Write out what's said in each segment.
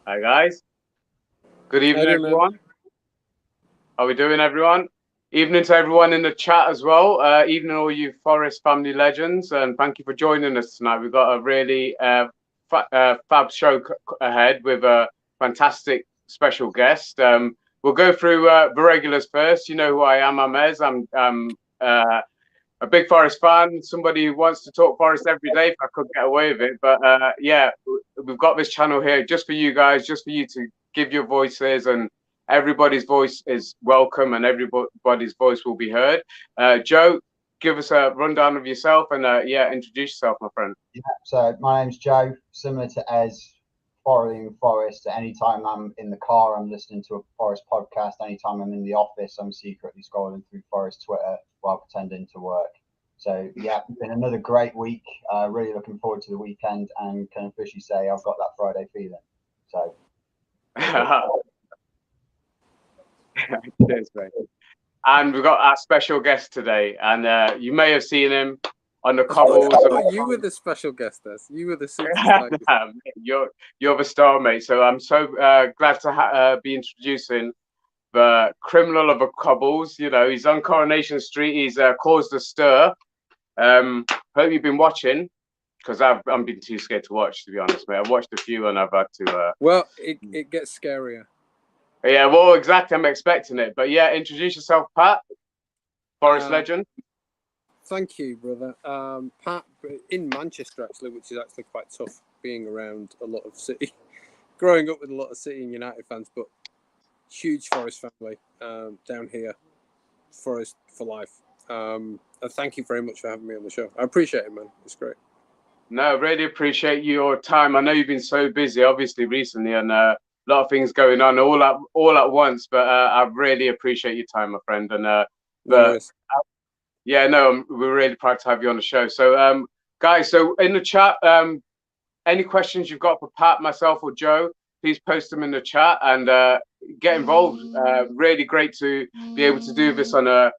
Hi guys. Good evening, everyone. How we doing, everyone? Evening to everyone in the chat as well. Evening, all you Forest family legends, and thank you for joining us tonight. We've got a really fab show ahead with a fantastic special guest. We'll go through the regulars first. You know who I am. I'm Ez. I'm a big Forest fan, somebody who wants to talk Forest every day if I could get away with it. But yeah, we've got this channel here just for you guys, just for you to give your voices, and everybody's voice is welcome and everybody's voice will be heard. Joe, give us a rundown of yourself and yeah, introduce yourself, my friend. Yeah, so my name's Joe, similar to Ez, following Forest. Anytime I'm in the car, I'm listening to a Forest podcast. Anytime I'm in the office, I'm secretly scrolling through Forest Twitter while pretending to work. So yeah, it's been another great week. Really looking forward to the weekend, and can officially say I've got that Friday feeling. So cheers, mate. And we've got our special guest today, and you may have seen him on the cobbles. You were the special guest, Ez. You were the superstar. You're the star, mate. So I'm so glad to be introducing the criminal of the cobbles. You know, he's on Coronation Street. He's caused a stir. Hope you've been watching, because I've been too scared to watch, to be honest, mate. I've watched a few and I've had to. Well, it gets scarier. Yeah, well, exactly. I'm expecting it, but yeah, introduce yourself, Pat, Forest legend. Thank you, brother. Pat, in Manchester, actually, which is actually quite tough, being around a lot of City, growing up with a lot of City and United fans, but huge Forest family down here, Forest for life. And thank you very much for having me on the show. I appreciate it, man. It's great. No, really appreciate your time. I know you've been so busy, obviously, recently, and a lot of things going on all at once. But I really appreciate your time, my friend. And yeah, no, we're really proud to have you on the show. So, guys, so in the chat, any questions you've got for Pat, myself, or Joe, please post them in the chat and get involved. Really great to be able to do this on a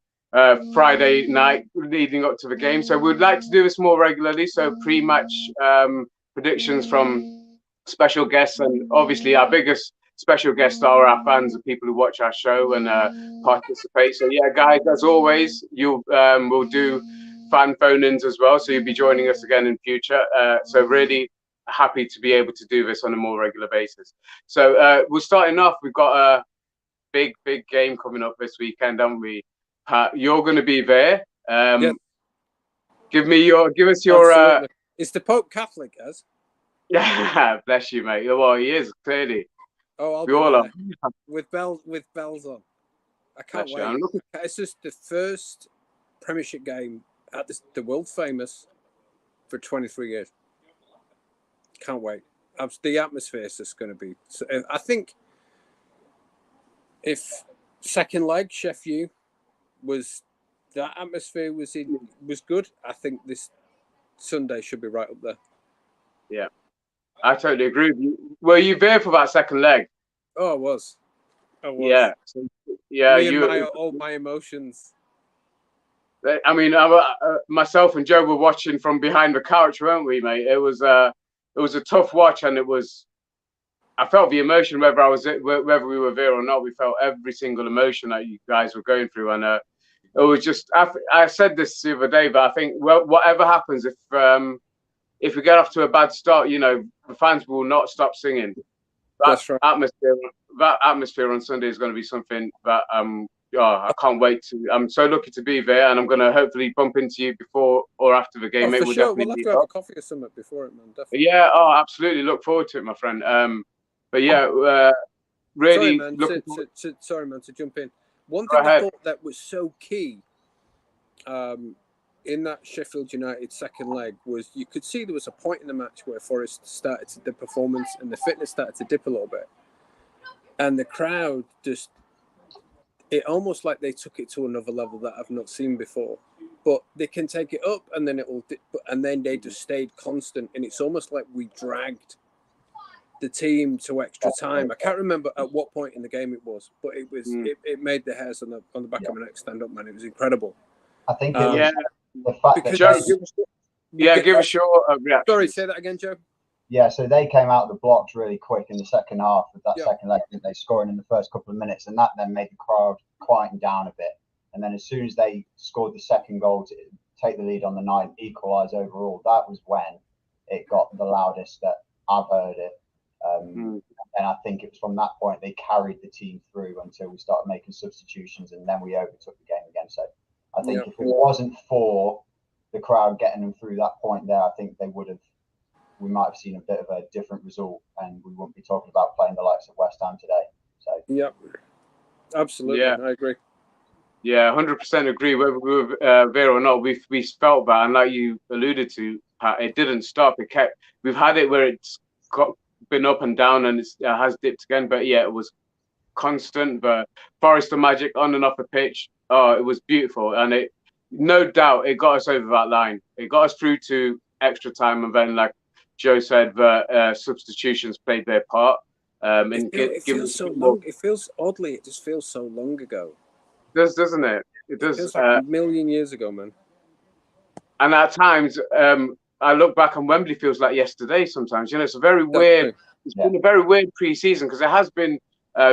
Friday night leading up to the game. So we'd like to do this more regularly. So pre-match predictions from special guests, and obviously our biggest special guests are our fans and people who watch our show and participate. So yeah, guys, as always, we'll do fan phone-ins as well. So you'll be joining us again in future. So really happy to be able to do this on a more regular basis. So we're starting off. We've got a big game coming up this weekend, haven't we? Pat, you're going to be there. Yep. Give us your. Is the Pope Catholic, Ez? Yeah, bless you, mate. Well, he is clearly. Oh, I'll we be all there. are. With bells on. I can't Bless you. wait. It's just the first Premiership game at the world famous for 23 years. Can't wait. The atmosphere is just going to be. I think if second leg Sheffield that atmosphere was good, I think this Sunday should be right up there. Yeah, I totally agree with you. Were you there for that second leg? Oh, I was. Yeah, yeah. All my emotions. I mean, myself and Joe were watching from behind the couch, weren't we, mate? It was a tough watch, and I felt the emotion whether we were there or not. We felt every single emotion that you guys were going through, and it was just. I said this the other day, but I think whatever happens, if we get off to a bad start, you know, the fans will not stop singing. That's right. That atmosphere on Sunday is going to be something that I can't wait to. I'm so lucky to be there, and I'm going to hopefully bump into you before or after the game. For sure, we'll have to have a coffee or something before it, man. Definitely. Yeah, absolutely. Look forward to it, my friend. But yeah, really. Sorry, man, to jump in. One thing I thought that was so key in that Sheffield United second leg was you could see there was a point in the match where Forest started the performance and the fitness started to dip a little bit, and the crowd just. It almost like they took it to another level that I've not seen before. But they can take it up, and then they just stayed constant. And it's almost like we dragged the team to extra time. I can't remember at what point in the game it was, but it was. It made the hairs on the back of my neck stand up, man. It was incredible. I think the fact because that give us your Sorry, say that again, Joe. Yeah, so they came out of the blocks really quick in the second half of that Yeah. second leg, didn't they? Scoring in the first couple of minutes, and that then made the crowd quieten down a bit. And then as soon as they scored the second goal to take the lead on the night, equalise overall, that was when it got the loudest that I've heard it. And I think it was from that point they carried the team through until we started making substitutions, and then we overtook the game again. So I think if it wasn't for the crowd getting them through that point there, I think we might have seen a bit of a different result, and we wouldn't be talking about playing the likes of West Ham today. So yeah, absolutely, Yeah. I agree. Yeah, 100% agree. Whether we were there or not, we felt that, and like you alluded to, Pat, it didn't stop. It kept. We've had it where it's been up and down, and it has dipped again. But yeah, it was constant. But Forest the magic on and off the pitch. Oh, it was beautiful, and it, no doubt, it got us over that line. It got us through to extra time, and then, like Joe said, the substitutions played their part. It feels so long. It feels oddly. It just feels so long ago. Doesn't it? It does. It feels like a million years ago, man. And at times, I look back and Wembley feels like yesterday. Sometimes, you know, it's a very weird. It's been a very weird pre-season because it has been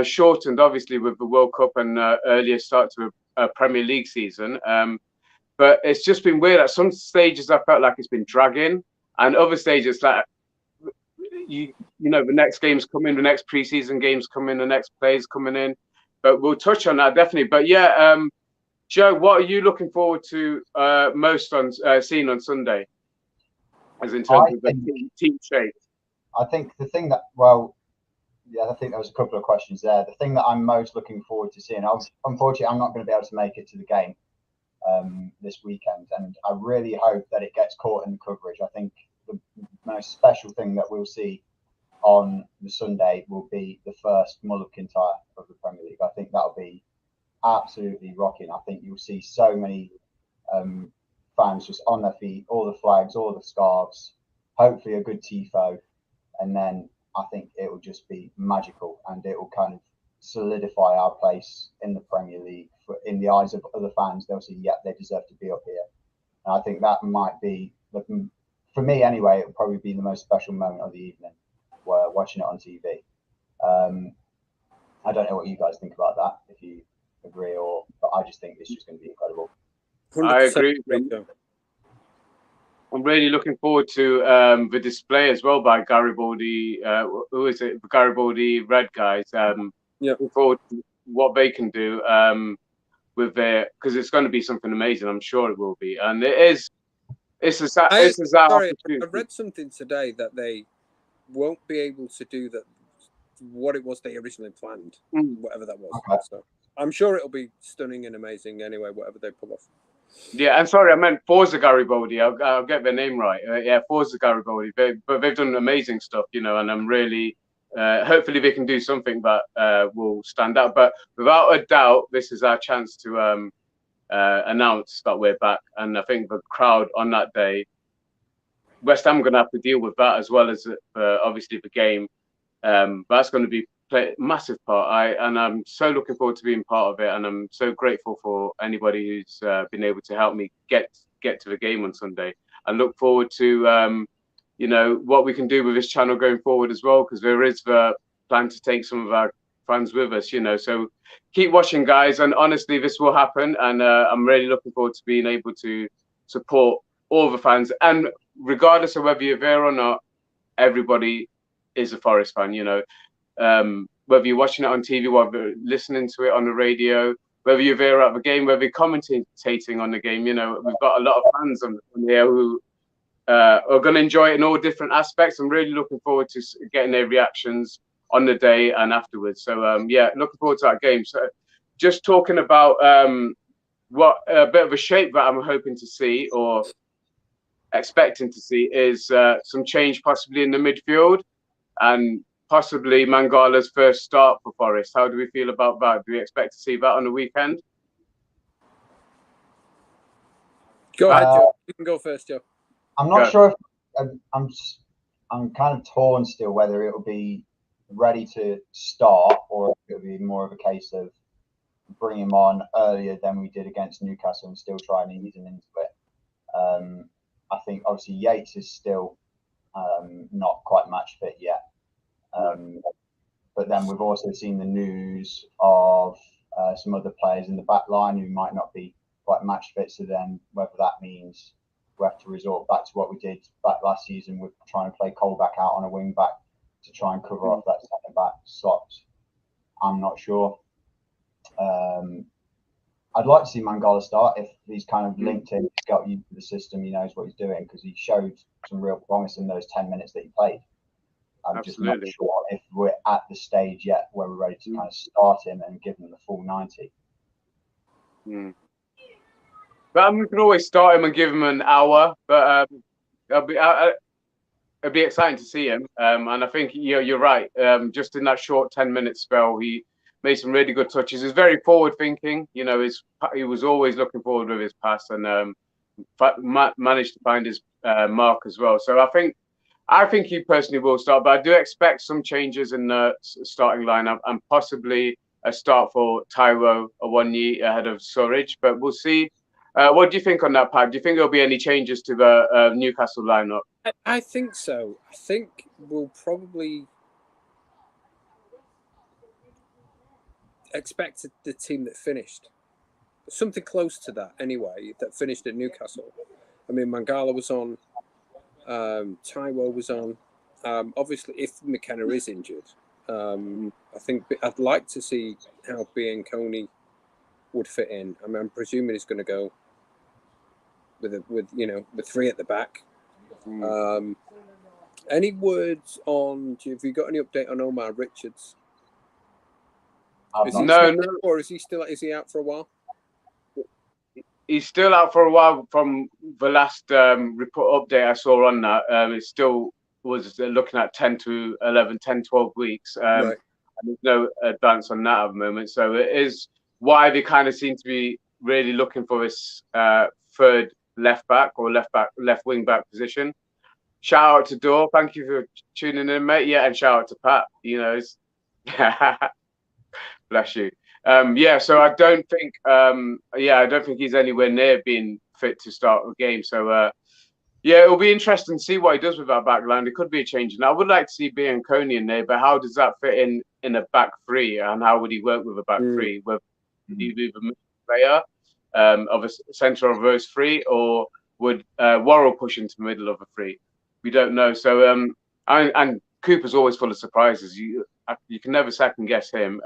shortened, obviously, with the World Cup and earlier start to a Premier League season. But it's just been weird. At some stages, I felt like it's been dragging, and other stages, like you know, the next games coming, the next pre-season games coming, the next players coming in. But we'll touch on that definitely. But yeah, Joe, what are you looking forward to most on seeing on Sunday, as in terms of the team shape? I think the thing that, I think there was a couple of questions there. The thing that I'm most looking forward to seeing, unfortunately, I'm not going to be able to make it to the game this weekend, and I really hope that it gets caught in the coverage. I think the most special thing that we'll see on the Sunday will be the first Mull of Kintyre of the Premier League. I think that'll be absolutely rocking. I think you'll see so many fans just on their feet, all the flags, all the scarves, hopefully a good tifo, and then I think it will just be magical, and it will kind of solidify our place in the Premier League in the eyes of other fans. They'll see, yeah, they deserve to be up here, and I think that might be, for me anyway, it will probably be the most special moment of the evening, where watching it on TV. I don't know what you guys think about that, if you agree, but I just think it's just going to be incredible. I agree. I'm really looking forward to the display as well by Garibaldi. Who is it? The Garibaldi Red guys. Looking forward to what they can do with their, because it's going to be something amazing. I'm sure it will be, and it is. I read something today that they won't be able to do that. What it was they originally planned, whatever that was. Okay. So I'm sure it'll be stunning and amazing anyway, whatever they pull off. Yeah, and sorry, I meant Forza Garibaldi. I'll get their name right. Yeah, Forza Garibaldi. But they've done amazing stuff, you know, and I'm really, hopefully they can do something that will stand out. But without a doubt, this is our chance to announce that we're back. And I think the crowd on that day, West Ham are going to have to deal with that, as well as obviously the game. That's going to play a massive part. I'm so looking forward to being part of it, and I'm so grateful for anybody who's been able to help me get to the game on Sunday. I look forward to you know, what we can do with this channel going forward as well, because there is the plan to take some of our fans with us, you know. So keep watching, guys, and honestly, this will happen, and I'm really looking forward to being able to support all the fans, and regardless of whether you're there or not, everybody is a Forest fan, you know. Whether you're watching it on TV, whether you're listening to it on the radio, whether you're there at the game, whether you're commentating on the game, you know, we've got a lot of fans on here who are going to enjoy it in all different aspects. I'm really looking forward to getting their reactions on the day and afterwards. So yeah, looking forward to that game. So just talking about what a bit of a shape that I'm hoping to see, or expecting to see, is some change possibly in the midfield, and possibly Mangala's first start for Forest. How do we feel about that? Do we expect to see that on the weekend? Go ahead, Joe. You can go first, Joe. I'm not sure if I'm kind of torn still whether it will be ready to start, or if it'll be more of a case of bringing him on earlier than we did against Newcastle and still trying to ease him into it. I think obviously Yates is still not quite match fit yet. But then we've also seen the news of some other players in the back line who might not be quite match fit. So then whether that means we have to resort back to what we did back last season with trying to play Cole back out on a wing back to try and cover off that centre back slot, I'm not sure. I'd like to see Mangala start if he's kind of linked in, he's got used to the system, he knows what he's doing, because he showed some real promise in those 10 minutes that he played. I'm just not sure if we're at the stage yet where we're ready to kind of start him and give him the full 90. But we can always start him and give him an hour. But it'll be exciting to see him. And I think you're right. Just in that short 10-minute spell, he made some really good touches. He's very forward thinking. You know, he was always looking forward with his pass and managed to find his mark as well. So I think he personally will start, but I do expect some changes in the starting lineup and possibly a start for Taiwo Awoniyi ahead of Surridge. But we'll see. What do you think on that, Pat? Do you think there'll be any changes to the Newcastle lineup? I think so. I think we'll probably expect the team that finished. Something close to that anyway, that finished at Newcastle. I mean, Mangala was on. Taiwo was on. Obviously, if McKenna is injured, I think I'd like to see how Bianconi would fit in. I mean, I'm presuming he's going to go with 3 at the back. Any words on? Have you got any update on Omar Richards? No. Or is he out for a while? He's still out for a while from the last report update I saw on that. It still was looking at 10 to 11, 10, 12 weeks. Right. And there's no advance on that at the moment. So it is why they kind of seem to be really looking for this third left back or left wing back position. Shout out to Dor. Thank you for tuning in, mate. Yeah, and shout out to Pat. You know, bless you. So I don't think he's anywhere near being fit to start a game. So it'll be interesting to see what he does with that back line. It could be a change. And I would like to see Bianconi in there, but how does that fit in a back three? And how would he work with a back three? Would he be the player of a centre of those three, or would Worrell push into the middle of a three? We don't know. So and Cooper's always full of surprises. You can never second guess him.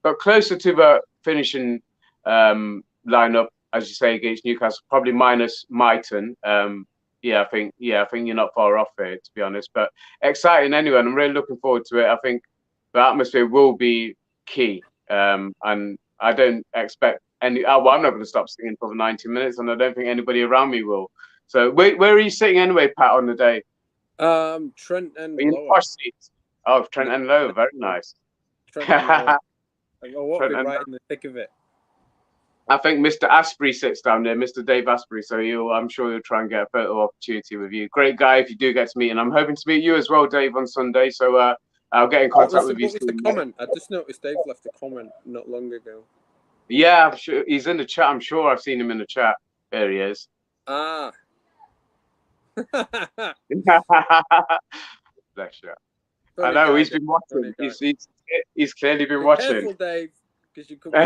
But closer to the finishing lineup, as you say, against Newcastle, probably minus Mighton. I think you're not far off here, to be honest. But exciting anyway, and I'm really looking forward to it. I think the atmosphere will be key, and I don't expect any. I'm not going to stop singing for the 90 minutes, and I don't think anybody around me will. So where are you sitting anyway, Pat, on the day? Trent and Lower. Oh, Trent and Lower, very nice. Trent and Lower. What be right in the thick of it? I think Mr. Asprey sits down there, Mr. Dave Asprey. So I'm sure he'll try and get a photo opportunity with you. Great guy if you do get to meet, and I'm hoping to meet you as well, Dave, on Sunday. So I'll get in contact with you. What was the comment? I just noticed Dave left a comment not long ago. Yeah, I'm sure he's in the chat. I'm sure I've seen him in the chat. There he is. Ah. Bless you. I know he's been watching. He's clearly been watching. Careful, Dave, because you could be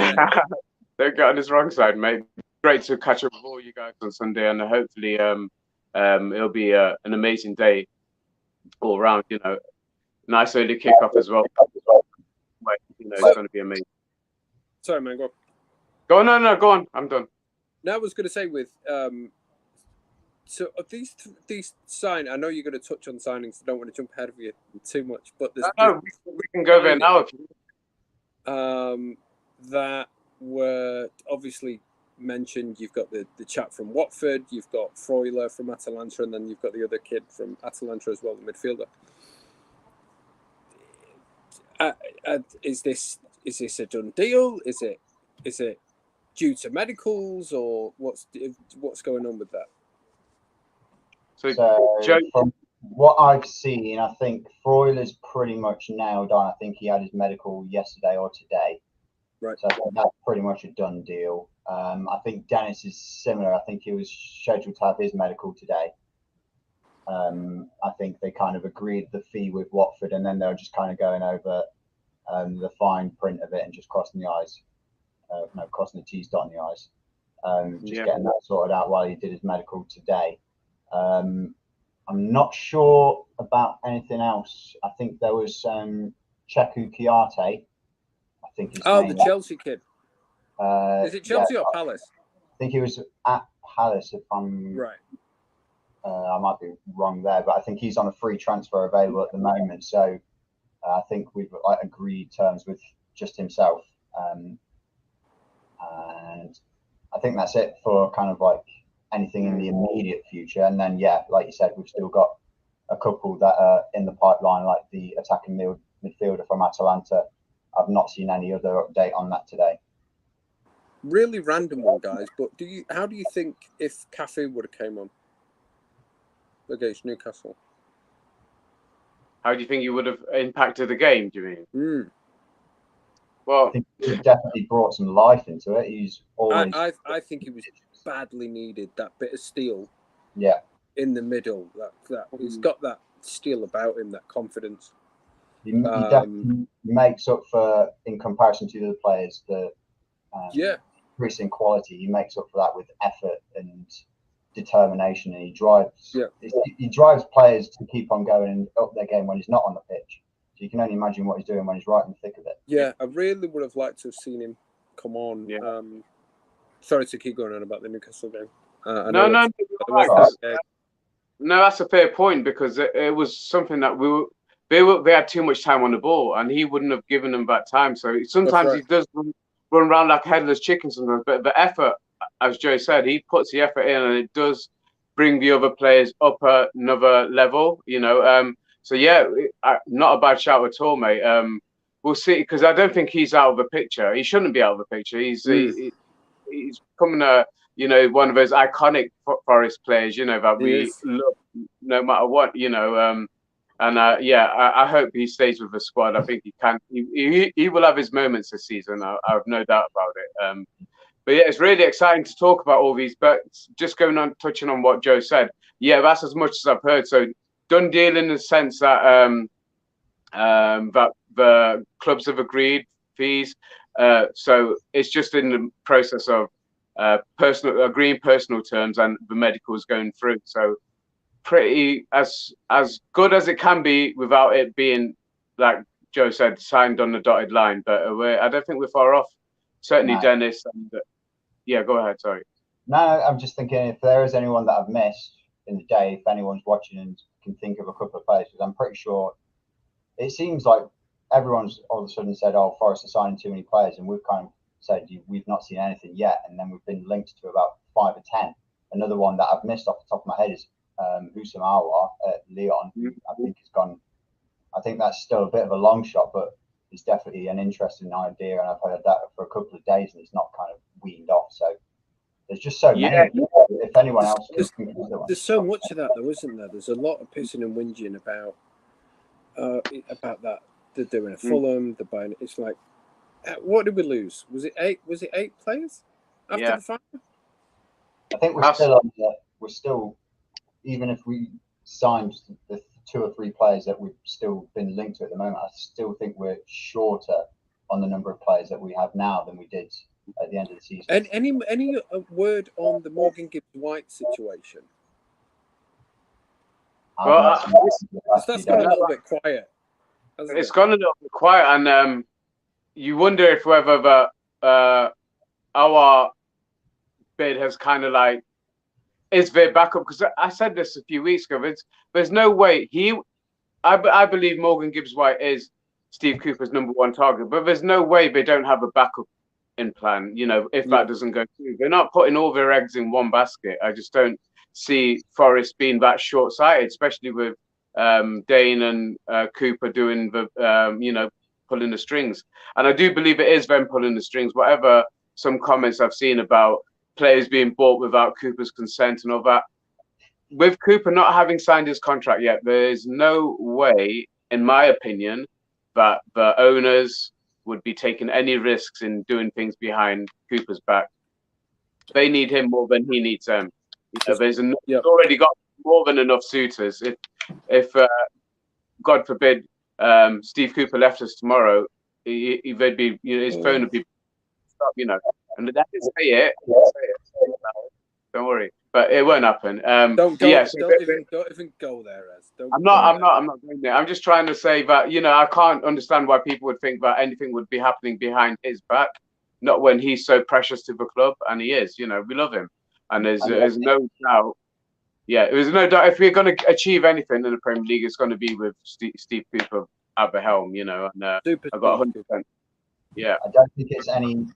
Don't get on his wrong side, mate. Great to catch up with all you guys on Sunday, and hopefully it'll be an amazing day all round. You know, nice early kickoff as well. It's going to be amazing. Sorry, man. Go on. No, go on. I'm done. Now I was going to say with so these sign. I know you're going to touch on signings. I don't want to jump ahead of you too much, but we can go there now. If you... that were obviously mentioned. You've got the chap from Watford. You've got Freuler from Atalanta, and then you've got the other kid from Atalanta as well, the midfielder. Is this a done deal? Is it due to medicals, or what's going on with that? So from what I've seen, I think Freuler's pretty much nailed on. I think he had his medical yesterday or today. Right. So I think that's pretty much a done deal. I think Dennis is similar. I think he was scheduled to have his medical today. I think they kind of agreed the fee with Watford, and then they were just kind of going over the fine print of it and just crossing the I's. No, crossing the T's, dotting the I's. Just getting that sorted out while he did his medical today. I'm not sure about anything else. I think there was Cheku Kiarte. I think his name. The Chelsea kid. Is it Chelsea or Palace? I think he was at Palace, if I'm right. I might be wrong there, but I think he's on a free transfer available at the moment. So I think we've agreed terms with just himself. And I think that's it for kind of like anything in the immediate future. And then, like you said, we've still got a couple that are in the pipeline, like the attacking midfielder from Atalanta. I've not seen any other update on that today. Really random one, guys. But how do you think if Cafe would have came on against Newcastle? How do you think he would have impacted the game? Do you mean? Well, I think he definitely brought some life into it. He's always. I think he was badly needed. That bit of steel. Yeah. In the middle, that he's got that steel about him, that confidence. He definitely makes up for, in comparison to the other players, the increase in quality. He makes up for that with effort and determination, and he drives. Yeah. He drives players to keep on going and up their game when he's not on the pitch. So you can only imagine what he's doing when he's right in the thick of it. Yeah, I really would have liked to have seen him come on. Yeah. Sorry to keep going on about the Newcastle game. No, that's a fair point, because it was something that they had too much time on the ball, and he wouldn't have given them that time. So sometimes he does run around like a headless chicken sometimes, but the effort, as Joe said, he puts the effort in, and it does bring the other players up another level, So not a bad shout at all, mate. We'll see, because I don't think he's out of the picture. He shouldn't be out of the picture. He's becoming one of those iconic Forest players, that we love no matter what, I hope he stays with the squad. I think he can. He will have his moments this season. I have no doubt about it. But yeah, it's really exciting to talk about all these. But just touching on what Joe said, that's as much as I've heard. So done deal in the sense that that the clubs have agreed fees. So it's just in the process of agreeing personal terms, and the medicals going through. So pretty as good as it can be without it being, like Joe said, signed on the dotted line. But I don't think we're far off. Certainly, no. Dennis. And, go ahead. Sorry. No, I'm just thinking if there is anyone that I've missed in the day, if anyone's watching and can think of a couple of players, because I'm pretty sure it seems like everyone's all of a sudden said, "Oh, Forest are signing too many players," and we've kind of said we've not seen anything yet, and then we've been linked to about 5 or 10. Another one that I've missed off the top of my head is Houssem Aouar at Lyon. I think it's gone. I think that's still a bit of a long shot, but it's definitely an interesting idea, and I've heard that for a couple of days, and it's not kind of weaned off. So there's just so many. If anyone else, there's so much of that, though, isn't there? There's a lot of pissing and whinging about that. They're doing a Fulham. They're buying. It's like, what did we lose? Was it 8? Was it 8 players after the final? I think we're still, even if we signed the 2 or 3 players that we've still been linked to at the moment, I still think we're shorter on the number of players that we have now than we did at the end of the season. And any word on the Morgan Gibbs-White situation? Well, that's gone a little bit quiet. It's gone a little bit quiet, and you wonder if whether our bid has kind of like is their backup, because I said this a few weeks ago. There's no way I believe Morgan Gibbs-White is Steve Cooper's #1 target, but there's no way they don't have a backup in plan. If that doesn't go through, they're not putting all their eggs in one basket. I just don't see Forest being that short-sighted, especially with Dane and Cooper doing the pulling the strings. And I do believe it is them pulling the strings. Whatever some comments I've seen about players being bought without Cooper's consent and all that, with Cooper not having signed his contract yet, there is no way, in my opinion, that the owners would be taking any risks in doing things behind Cooper's back. They need him more than he needs them. He's already got more than enough suitors. If God forbid, Steve Cooper left us tomorrow, he'd be, his phone would be up, and that is say it. Don't worry, but it won't happen. Don't even go there, Ez. I'm not going there. I'm just trying to say that I can't understand why people would think that anything would be happening behind his back, not when he's so precious to the club, and he is. We love him, and there's no doubt. Yeah, there's no doubt if we're going to achieve anything in the Premier League, it's going to be with Steve Cooper at the helm. And I've got 100%. Yeah, I don't think it's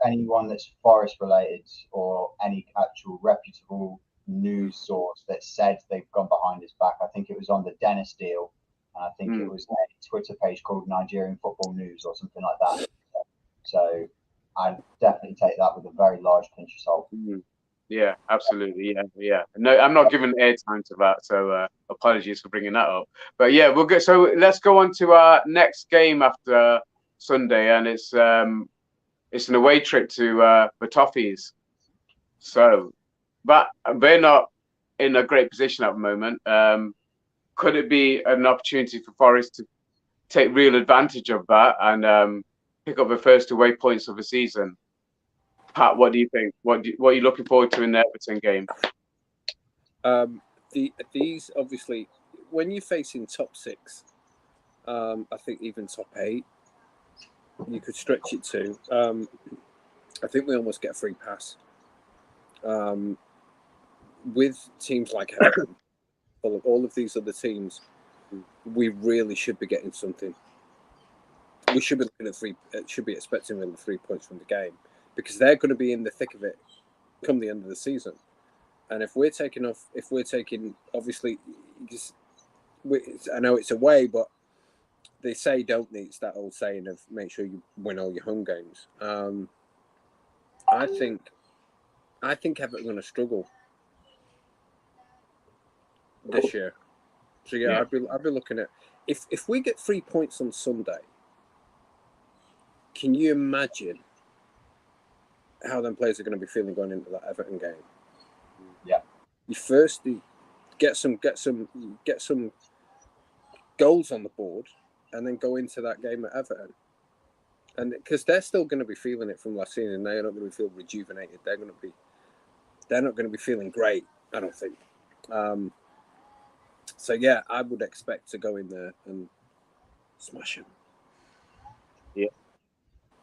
anyone that's Forest related or any actual reputable news source that said they've gone behind his back. I think it was on the Dennis deal, and I think it was a Twitter page called Nigerian Football News or something like that. So I'd definitely take that with a very large pinch of salt. Yeah, absolutely. Yeah. No, I'm not giving airtime to that, so apologies for bringing that up. But yeah, we'll get. So let's go on to our next game after Sunday, and it's an away trip to the Toffees. So, but they're not in a great position at the moment. Could it be an opportunity for Forest to take real advantage of that and pick up the first away points of the season? Pat, what do you think? What are you looking forward to in the Everton game? These obviously, when you're facing top 6, I think even top 8, you could stretch it to. I think we almost get a free pass. With teams like Everton, all of these other teams, we really should be getting something. We should be looking at should be expecting really 3 points from the game, because they're going to be in the thick of it come the end of the season. And if we're taking, obviously, I know it's away, but they say, don't they? It's that old saying of make sure you win all your home games. I think Everton are going to struggle this year. So yeah, I'd be looking at if we get 3 points on Sunday. Can you imagine how them players are going to be feeling going into that Everton game? Yeah. You first get some goals on the board, and then go into that game at Everton. And because they're still going to be feeling it from last season, and they're not going to feel rejuvenated. They're not going to be feeling great, I don't think. So yeah, I would expect to go in there and smash them. Yeah,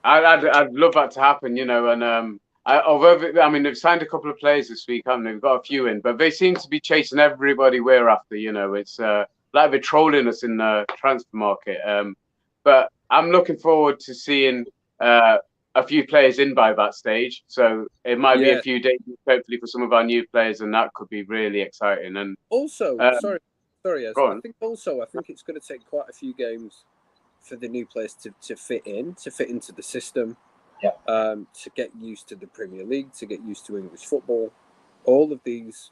I'd love that to happen, and although they've signed a couple of players this week, haven't they? They've got a few in, but they seem to be chasing everybody we're after. It's like they're trolling us in the transfer market. But I'm looking forward to seeing a few players in by that stage. So it might be a few days, hopefully, for some of our new players, and that could be really exciting. And also, sorry, I think it's going to take quite a few games for the new players to fit into the system. Yeah. To get used to the Premier League, to get used to English football, all of these,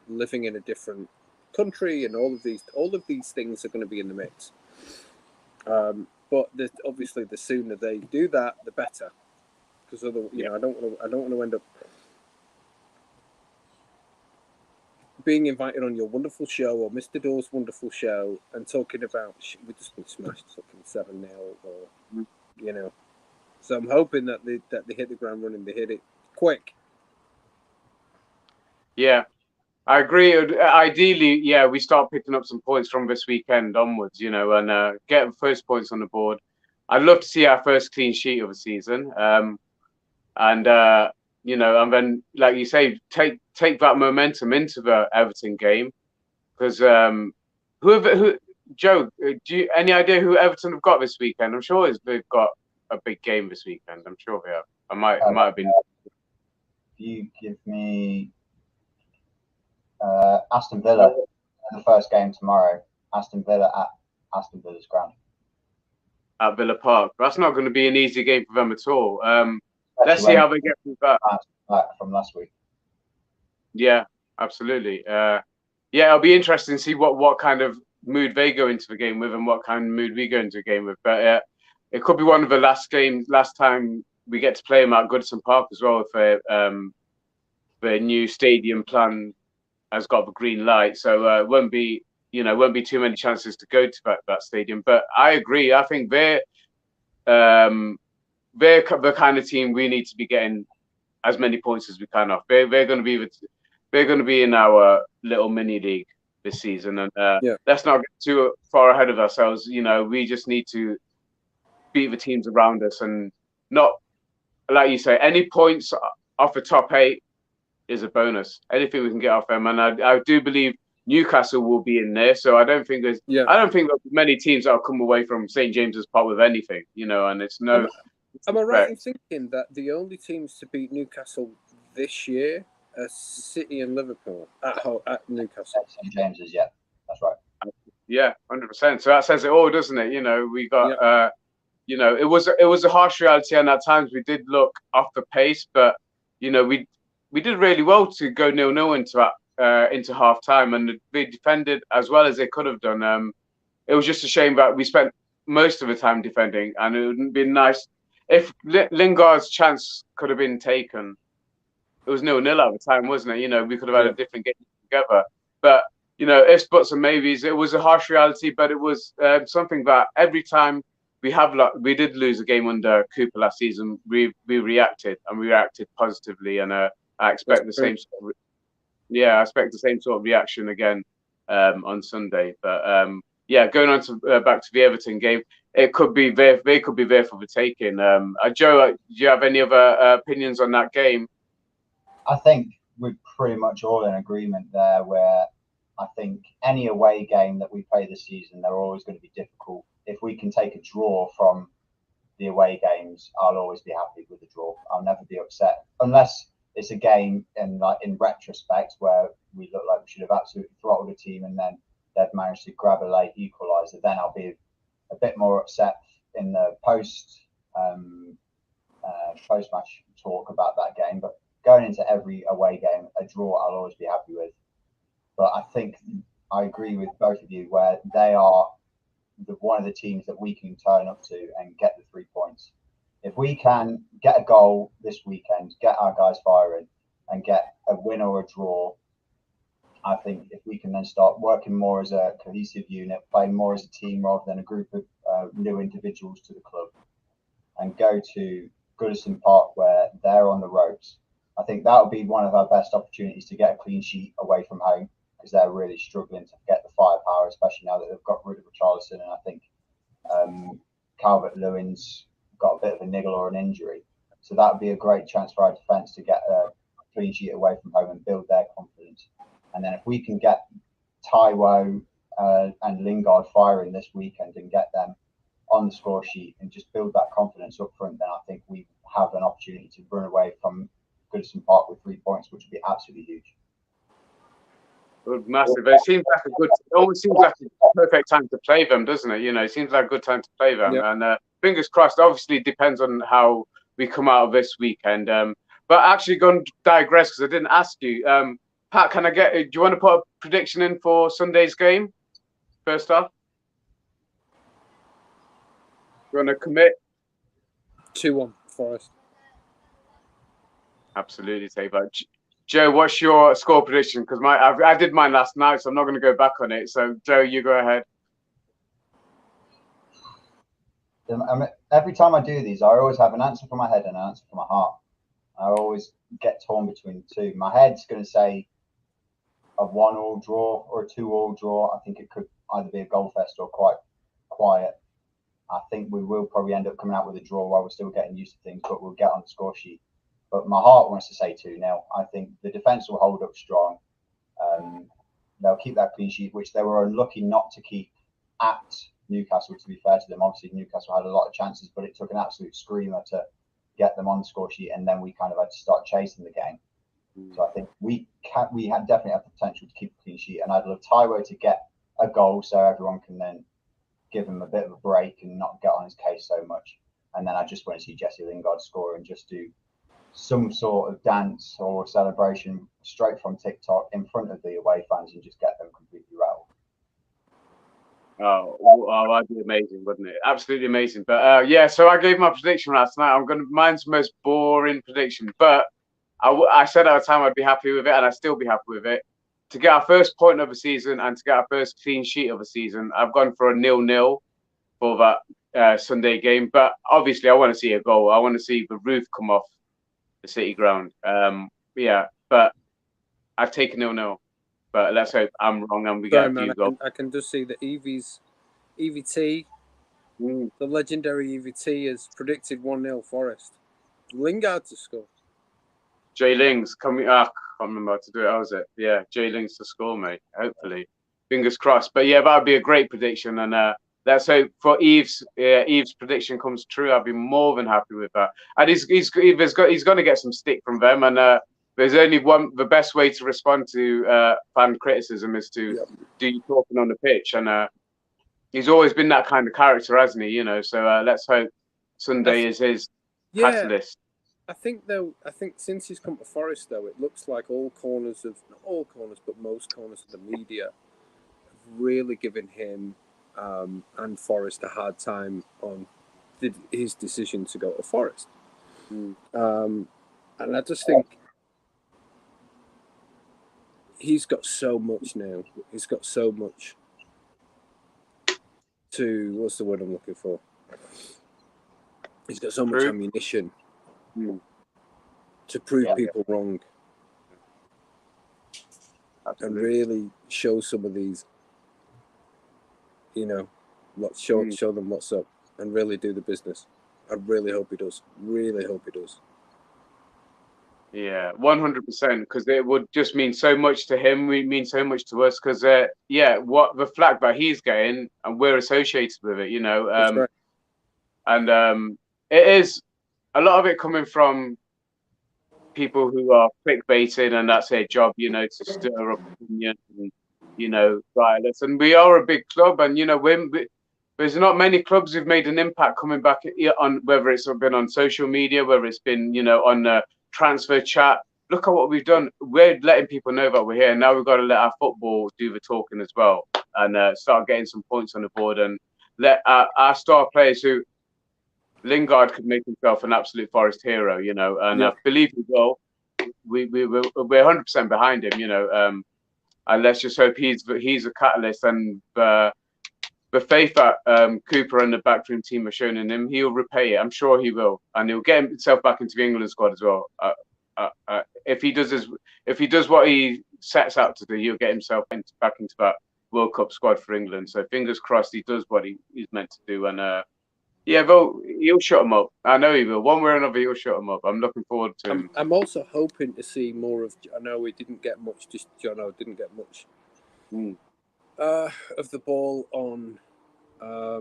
living in a different country, and all of these things are going to be in the mix. But obviously, the sooner they do that, the better. Because I don't want to end up being invited on your wonderful show or Mr. Dawes' wonderful show and talking about we've just been smashed fucking 7-0 or So I'm hoping that they hit the ground running, they hit it quick. Yeah, I agree. Ideally, we start picking up some points from this weekend onwards, and get the first points on the board. I'd love to see our first clean sheet of the season, and then, like you say, take that momentum into the Everton game, because Joe, do you any idea who Everton have got this weekend? I'm sure they've got a big game this weekend. I'm sure they have. It might have been. If you give me Aston Villa in the first game tomorrow, Aston Villa at Aston Villa's ground. At Villa Park. That's not going to be an easy game for them at all. Let's see how they get through that. From last week. Yeah, absolutely. It'll be interesting to see what kind of mood they go into the game with and what kind of mood we go into the game with. But it could be one of the last time we get to play them at Goodison Park as well, if the new stadium plan has got the green light, so it won't be too many chances to go to that stadium. But I agree. I think they're the kind of team we need to be getting as many points as we can off. They're going to be in our little mini league this season, and let's not get too far ahead of ourselves. We just need to beat the teams around us, and not, like you say, any points off the top 8 is a bonus. Anything we can get off them, and I do believe Newcastle will be in there. So I don't think there's many teams that will come away from St. James's Park with anything, and it's no. Am I right in thinking that the only teams to beat Newcastle this year are City and Liverpool at Newcastle? St. James's, yeah, that's right. Yeah, 100%. So that says it all, doesn't it? We got, it was a harsh reality, and at times we did look off the pace, but we did really well to go 0-0 into half time, and they defended as well as they could have done. It was just a shame that we spent most of the time defending, and it would have been nice if Lingard's chance could have been taken. It was 0-0 at the time, wasn't it? We could have had a different game together. But ifs, buts, and maybes. It was a harsh reality, but it was something that every time we did lose a game under Cooper last season, we reacted, and we reacted positively, and I expect the same. I expect the same sort of reaction again on Sunday. But going on to back to the Everton game, it could be there. They could be there for the taking. Joe, do you have any other opinions on that game? I think we're pretty much all in agreement there, where I think any away game that we play this season, they're always going to be difficult. If we can take a draw from the away games, I'll always be happy with the draw. I'll never be upset, unless it's a game in retrospect where we look like we should have absolutely throttled a team and then they've managed to grab a late equaliser. Then I'll be a bit more upset in the post-match talk about that game. But going into every away game, a draw I'll always be happy with. But I think I agree with both of you where they are one of the teams that we can turn up to and get the 3 points. If we can get a goal this weekend, get our guys firing, and get a win or a draw, I think if we can then start working more as a cohesive unit, playing more as a team rather than a group of new individuals to the club, and go to Goodison Park where they're on the ropes, I think that would be one of our best opportunities to get a clean sheet away from home, because they're really struggling to get the firepower, especially now that they've got rid of Richarlison, and I think Calvert-Lewin's got a bit of a niggle or an injury. So that would be a great chance for our defence to get a clean sheet away from home and build their confidence. And then if we can get Taiwo and Lingard firing this weekend and get them on the score sheet and just build that confidence up front, then I think we have an opportunity to run away from Goodison Park with 3 points, which would be absolutely huge. Massive. It almost seems like a perfect time to play them, doesn't it? It seems like a good time to play them. Yeah. And fingers crossed. Obviously, it depends on how we come out of this weekend. But actually, going to digress because I didn't ask you, Pat. Do you want to put a prediction in for Sunday's game? First off, you want to commit? 2-1 Forest. Absolutely, take that. Joe, what's your score prediction? Because I did mine last night, so I'm not going to go back on it. So, Joe, you go ahead. Every time I do these, I always have an answer for my head and an answer for my heart. I always get torn between the two. My head's going to say a 1-1 draw or a 2-2 draw. I think it could either be a goal fest or quite quiet. I think we will probably end up coming out with a draw while we're still getting used to things, but we'll get on the score sheet. But my heart wants to say 2-0. I think the defence will hold up strong. They'll keep that clean sheet, which they were unlucky not to keep at Newcastle, to be fair to them. Obviously, Newcastle had a lot of chances, but it took an absolute screamer to get them on the score sheet, and then we kind of had to start chasing the game. So I think we definitely have the potential to keep a clean sheet, and I'd love Taiwo to get a goal so everyone can then give him a bit of a break and not get on his case so much. And then I just want to see Jesse Lingard score and just do some sort of dance or celebration straight from TikTok in front of the away fans and just get them completely rattled. Oh, that'd be amazing, wouldn't it? Absolutely amazing. But so I gave my prediction last night. Mine's the most boring prediction, but I said at the time I'd be happy with it, and I'd still be happy with it. to get our first point of the season and to get our first clean sheet of the season, I've gone for a 0-0 for that Sunday game. But obviously, I want to see a goal. I want to see the roof come off the City ground. Yeah, but I've taken 0-0. But let's hope I'm wrong and we get a few goals. I can just see that EVT, the legendary EVT, has predicted 1-0 Forest. Lingard to score. Jay Ling's coming. I can't remember how to do it. How was it? Yeah, Jay Ling's to score, mate. Hopefully, fingers crossed. But yeah, that would be a great prediction. And let's hope for Eve's prediction comes true. I'll be more than happy with that. And he's going to get some stick from them. And there's only one. The best way to respond to fan criticism is to do you talking on the pitch. And he's always been that kind of character, hasn't he? You know. So let's hope Sunday is his catalyst. I think since he's come to Forest, though, it looks like not all corners, but most corners of the media have really given him and Forest a hard time on his decision to go to Forest. And I just think he's got so much now. He's got so much to, what's the word I'm looking for? He's got so much ammunition to prove people wrong. Absolutely. And really show some of these, show them what's up and really do the business. I really hope he does. Really hope he does. Yeah, 100%, because it would just mean so much to him. We mean so much to us because, what the flag that he's getting and we're associated with it, Right. And it is a lot of it coming from people who are clickbaiting, and that's their job, to stir up opinion and, violence. And we are a big club, and there's not many clubs who've made an impact coming back on, whether it's been on social media, whether it's been, on transfer chat. Look at what we've done. We're letting people know that we're here. Now we've got to let our football do the talking as well, and start getting some points on the board, and let our star players who Lingard could make himself an absolute Forest hero, and I believe he will. We're 100% behind him, and let's just hope he's a catalyst, and the faith that Cooper and the backroom team are showing in him, he'll repay it. I'm sure he will, and he'll get himself back into the England squad as well. If he does what he sets out to do, he'll get himself back into that World Cup squad for England. So fingers crossed he does what he's meant to do, and he'll shut him up. I know he will. One way or another, he'll shut him up. I'm looking forward to him. I'm also hoping to see more of. I know we didn't get much. Jono didn't get much of the ball on. I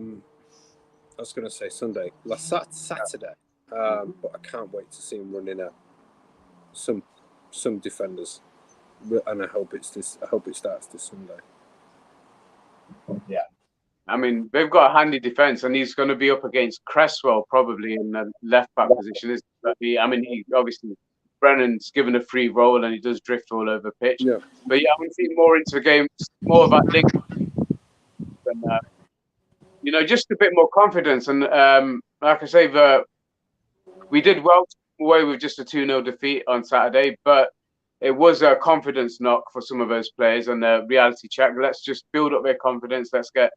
was going to say Sunday, Saturday, but I can't wait to see him running at some defenders, and I hope it starts this Sunday. Yeah. I mean, they've got a handy defence, and he's going to be up against Cresswell probably in the left back position. He obviously Brennan's given a free roll and he does drift all over the pitch. Yeah. But yeah, I want to see more into the game, more about link, and just a bit more confidence. And like I say, we did well away with just a 2-0 defeat on Saturday, but it was a confidence knock for some of those players and a reality check. Let's just build up their confidence. Let's get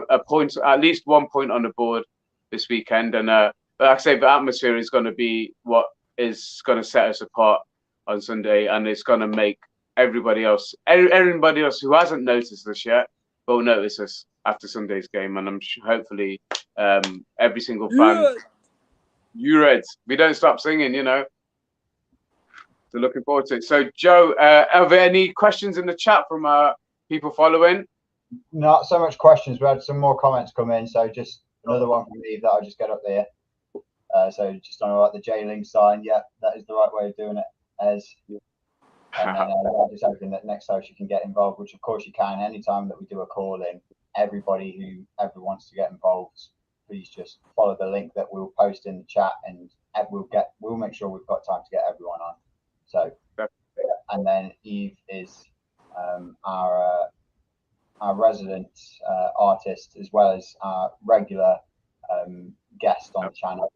a point, at least 1 point on the board this weekend. And like I say, the atmosphere is going to be what is going to set us apart on Sunday, and it's going to make everybody else who hasn't noticed us yet will notice us after Sunday's game. And I'm sure, hopefully, every single fan, you Reds, we don't stop singing, So looking forward to it. So Joe, are there any questions in the chat from people following? Not so much questions. We had some more comments come in. So just another one from Eve that I'll just get up there. So just on about the J-Link sign. Yeah, that is the right way of doing it. And then I'm just hoping that next time you can get involved, which of course you can. Anytime that we do a call in, everybody who ever wants to get involved, please just follow the link that we'll post in the chat, and we'll make sure we've got time to get everyone on. So, and then Eve is our resident artist, as well as our regular guest on the channel.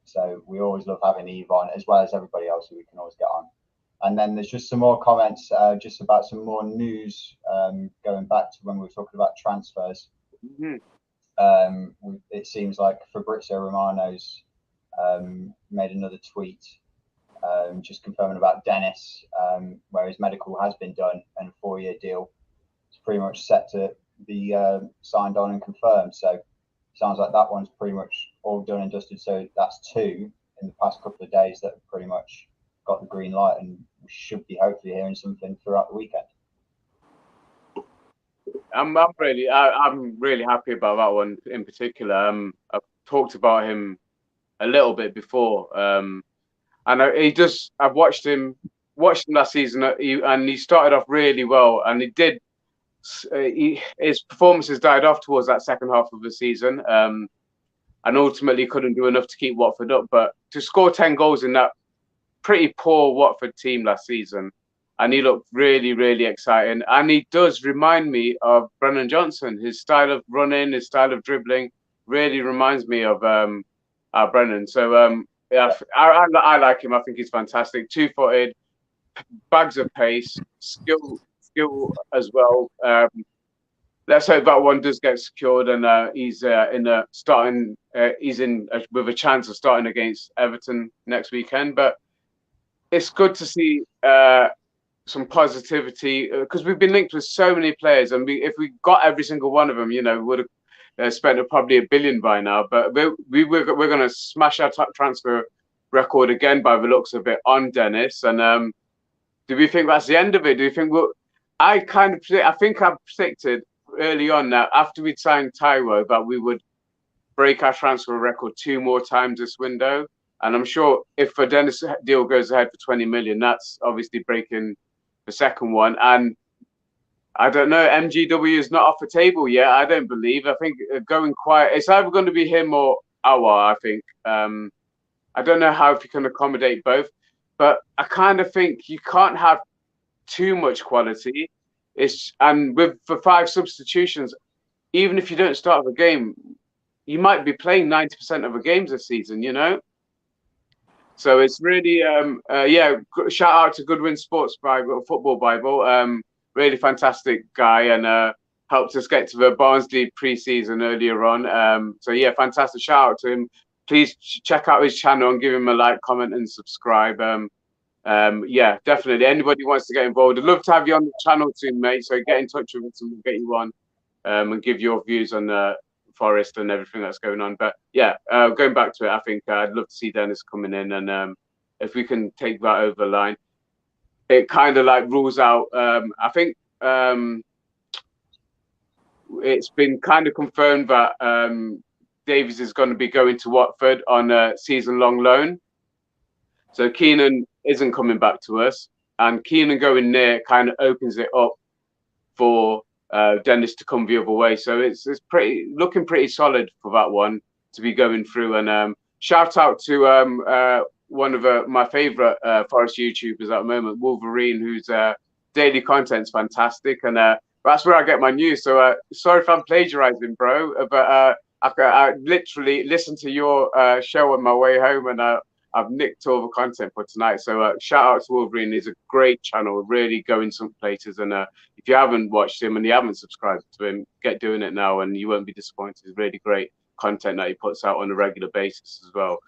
So we always love having Eve on, as well as everybody else who we can always get on. And then there's just some more comments just about some more news going back to when we were talking about transfers. It seems like Fabrizio Romano's made another tweet just confirming about Dennis, where his medical has been done and a 4-year deal is pretty much set to be signed on and confirmed. So sounds like that one's pretty much all done and dusted. So that's 2 in the past couple of days that have pretty much got the green light, and we should be hopefully hearing something throughout the weekend. I'm really happy about that one in particular. I've talked about him a little bit before, and I've watched him last season, and he started off really well, and his performances died off towards that second half of the season, and ultimately couldn't do enough to keep Watford up. But to score 10 goals in that pretty poor Watford team last season, and he looked really, really exciting. And he does remind me of Brennan Johnson. His style of running, his style of dribbling really reminds me of Brennan. So yeah, I like him. I think he's fantastic. 2-footed, bags of pace, skill as well. Let's hope that one does get secured, and he's with a chance of starting against Everton next weekend. But it's good to see some positivity, because we've been linked with so many players, and if we got every single one of them, we would have spent probably $1 billion by now. But we're going to smash our top transfer record again by the looks of it on Dennis. And do we think that's the end of it? Do you think I think I predicted early on that after we'd signed Taiwo that we would break our transfer record 2 more times this window. And I'm sure if the Dennis deal goes ahead for 20 million, that's obviously breaking the second one. And I don't know, MGW is not off the table yet. I don't believe. I think going quiet. It's either going to be him or Awa, I think. I don't know how if you can accommodate both, but I kind of think you can't have too much quality. And with the 5 substitutions, even if you don't start the game, you might be playing 90% of the games this season, So it's really, shout out to Goodwin Sports Bible, Football Bible. Really fantastic guy, and helped us get to the Barnsley pre-season earlier on. So yeah, fantastic. Shout out to him. Please check out his channel and give him a like, comment, and subscribe. Yeah, definitely. Anybody wants to get involved, I'd love to have you on the channel soon, mate. So get in touch with us and we'll get you on and give your views on Forest and everything that's going on. But yeah, going back to it, I think I'd love to see Dennis coming in, and if we can take that over the line, it kind of like rules out. I think it's been kind of confirmed that Davies is going to be going to Watford on a season-long loan. So Keenan isn't coming back to us, and Keenan going there kind of opens it up for Dennis to come the other way. So it's looking pretty solid for that one to be going through. And shout out to one of my favorite Forest YouTubers at the moment, Wolverine, whose daily content's fantastic, and that's where I get my news. So sorry if I'm plagiarizing, bro, but I literally listened to your show on my way home, and I've nicked all the content for tonight. So shout out to Wolverine. He's a great channel, really going some places. And if you haven't watched him and you haven't subscribed to him, get doing it now and you won't be disappointed. It's really great content that he puts out on a regular basis as well.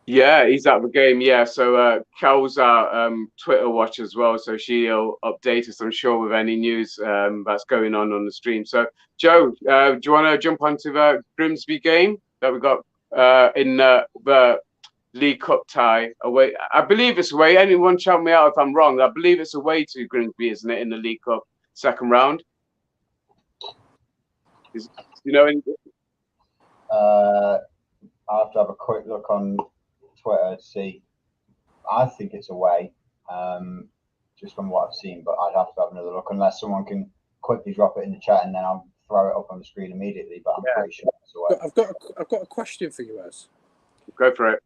Yeah, he's at the game. Yeah, so Kel's our Twitter watch as well. So she'll update us, I'm sure, with any news that's going on the stream. So Joe, do you want to jump onto the Grimsby game that we got in the League Cup tie away? I believe it's away. Anyone shout me out if I'm wrong. I believe it's away to Grimsby, isn't it, in the League Cup second round? I'll have to have a quick look on Twitter to see. I think it's away, just from what I've seen, but I'd have to have another look unless someone can quickly drop it in the chat and then I'll throw it up on the screen immediately. But I'm pretty sure it's away. I've got a question for you, Ez. Go for it.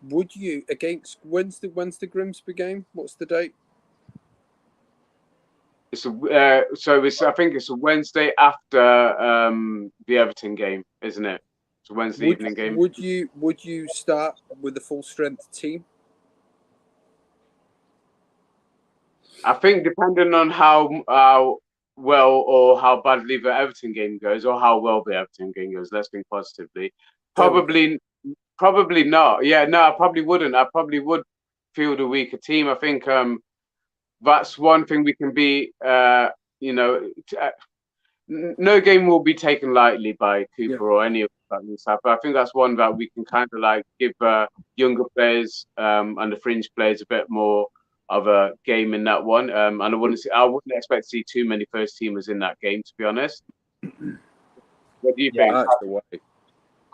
Would you when's the Grimsby game? What's the date? It's I think it's a Wednesday after the Everton game, isn't it? It's a Wednesday evening game. Would you start with the full strength team? I think depending on how well or how badly the Everton game goes, or how well the Everton game goes, let's think positively. Probably not. Yeah, no, I probably wouldn't. I probably would field a weaker team. I think that's one thing we can be. No game will be taken lightly by Cooper or any of that stuff. But I think that's one that we can kind of like give younger players and the fringe players a bit more of a game in that one. And I wouldn't expect to see too many first teamers in that game, to be honest. What do you think?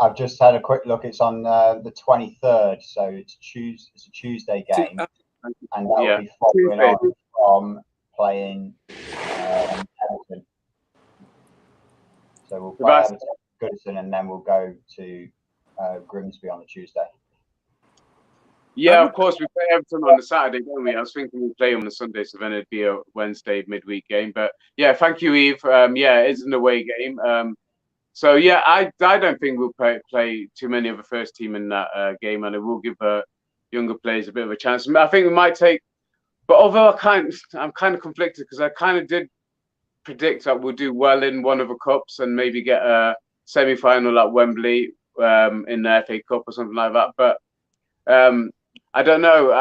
I've just had a quick look. It's on the 23rd, so it's a Tuesday game, and that will be following on from playing Everton. So we'll play Everton, Goodison, and then we'll go to Grimsby on the Tuesday. Yeah, of course, we play Everton on the Saturday, don't we? I was thinking we play on the Sunday, so then it'd be a Wednesday midweek game. But yeah, thank you, Eve. Yeah, it's an away game. So yeah, I don't think we'll play too many of the first team in that game, and it will give younger players a bit of a chance. I think we might take, but although I'm kind of conflicted because I kind of did predict that we'll do well in one of the cups and maybe get a semi-final at Wembley in the FA Cup or something like that. But I don't know.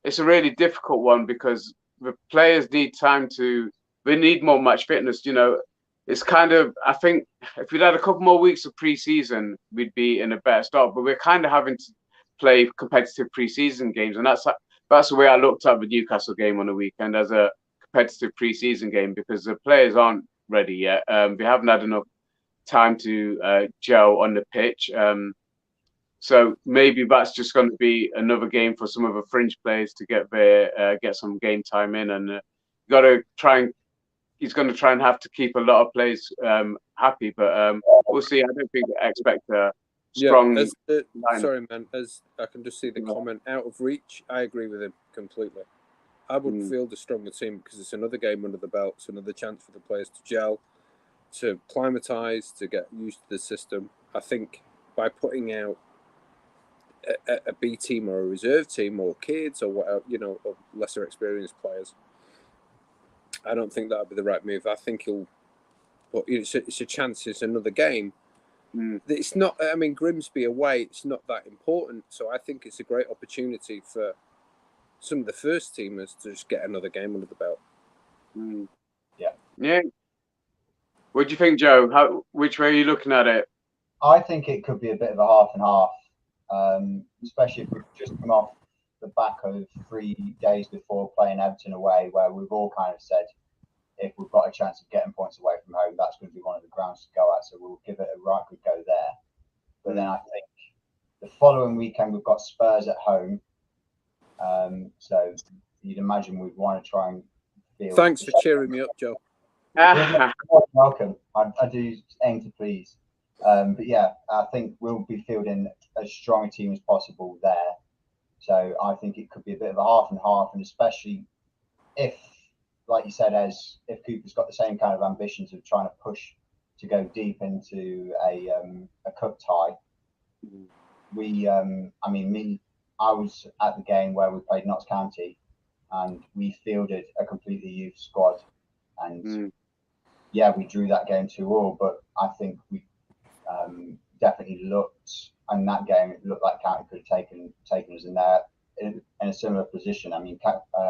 It's a really difficult one because the players need time to. They need more match fitness. You know, it's kind of. I think if we'd had a couple more weeks of pre-season, we'd be in a better start. But we're kind of having to play competitive pre-season games, and that's the way I looked at the Newcastle game on the weekend as a competitive pre-season game because the players aren't ready yet. They haven't had enough time to gel on the pitch. So maybe that's just going to be another game for some of the fringe players to get some game time in, and he's going to try and have to keep a lot of players happy. But we'll see. I don't think I expect a strong. Sorry, man. As I can just see the comment out of reach. I agree with him completely. I would field a stronger team because it's another game under the belt. It's another chance for the players to gel, to climatise, to get used to the system. I think by putting out a B team or a reserve team or kids or whatever, or lesser experienced players, I don't think that would be the right move. I think it's a chance. It's another game. It's not. I mean, Grimsby away. It's not that important. So I think it's a great opportunity for some of the first teamers to just get another game under the belt. Yeah. What do you think, Joe? Which way are you looking at it? I think it could be a bit of a half and half, especially if we've just come off the back of 3 days before playing Everton away, where we've all kind of said if we've got a chance of getting points away from home, that's going to be one of the grounds to go at. So we'll give it a right good go there. But then I think the following weekend we've got Spurs at home. So you'd imagine we'd want to try and feel. Thanks for cheering me up, Joe. Welcome. I do aim to please. But yeah, I think we'll be fielding as strong a team as possible there. So I think it could be a bit of a half and half, and especially if, like you said, if Cooper's got the same kind of ambitions of trying to push to go deep into a cup tie. I was at the game where we played Notts County, and we fielded a completely youth squad, and we drew that game 2-2. But I think we definitely looked, in that game, it looked like County could have taken us in there in a similar position. I mean,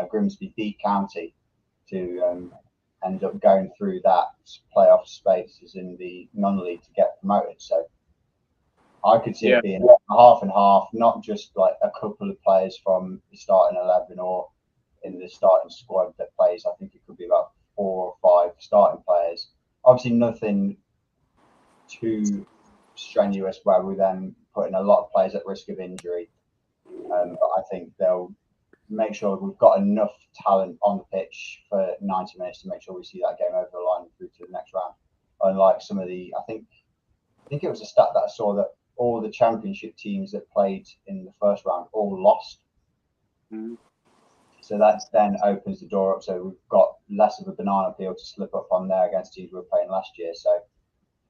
Grimsby beat County to end up going through that playoff spaces in the non-league to get promoted. So I could see it being a half and half, not just like a couple of players from the starting 11 or in the starting squad that plays. I think it could be about 4 or 5 starting players. Obviously, nothing too strenuous where we're then putting a lot of players at risk of injury. But I think they'll make sure we've got enough talent on the pitch for 90 minutes to make sure we see that game over the line through to the next round. Unlike some of the, I think it was a stat that I saw that all the championship teams that played in the first round all lost. So that then opens the door up. So we've got less of a banana peel to slip up on there against teams we were playing last year. So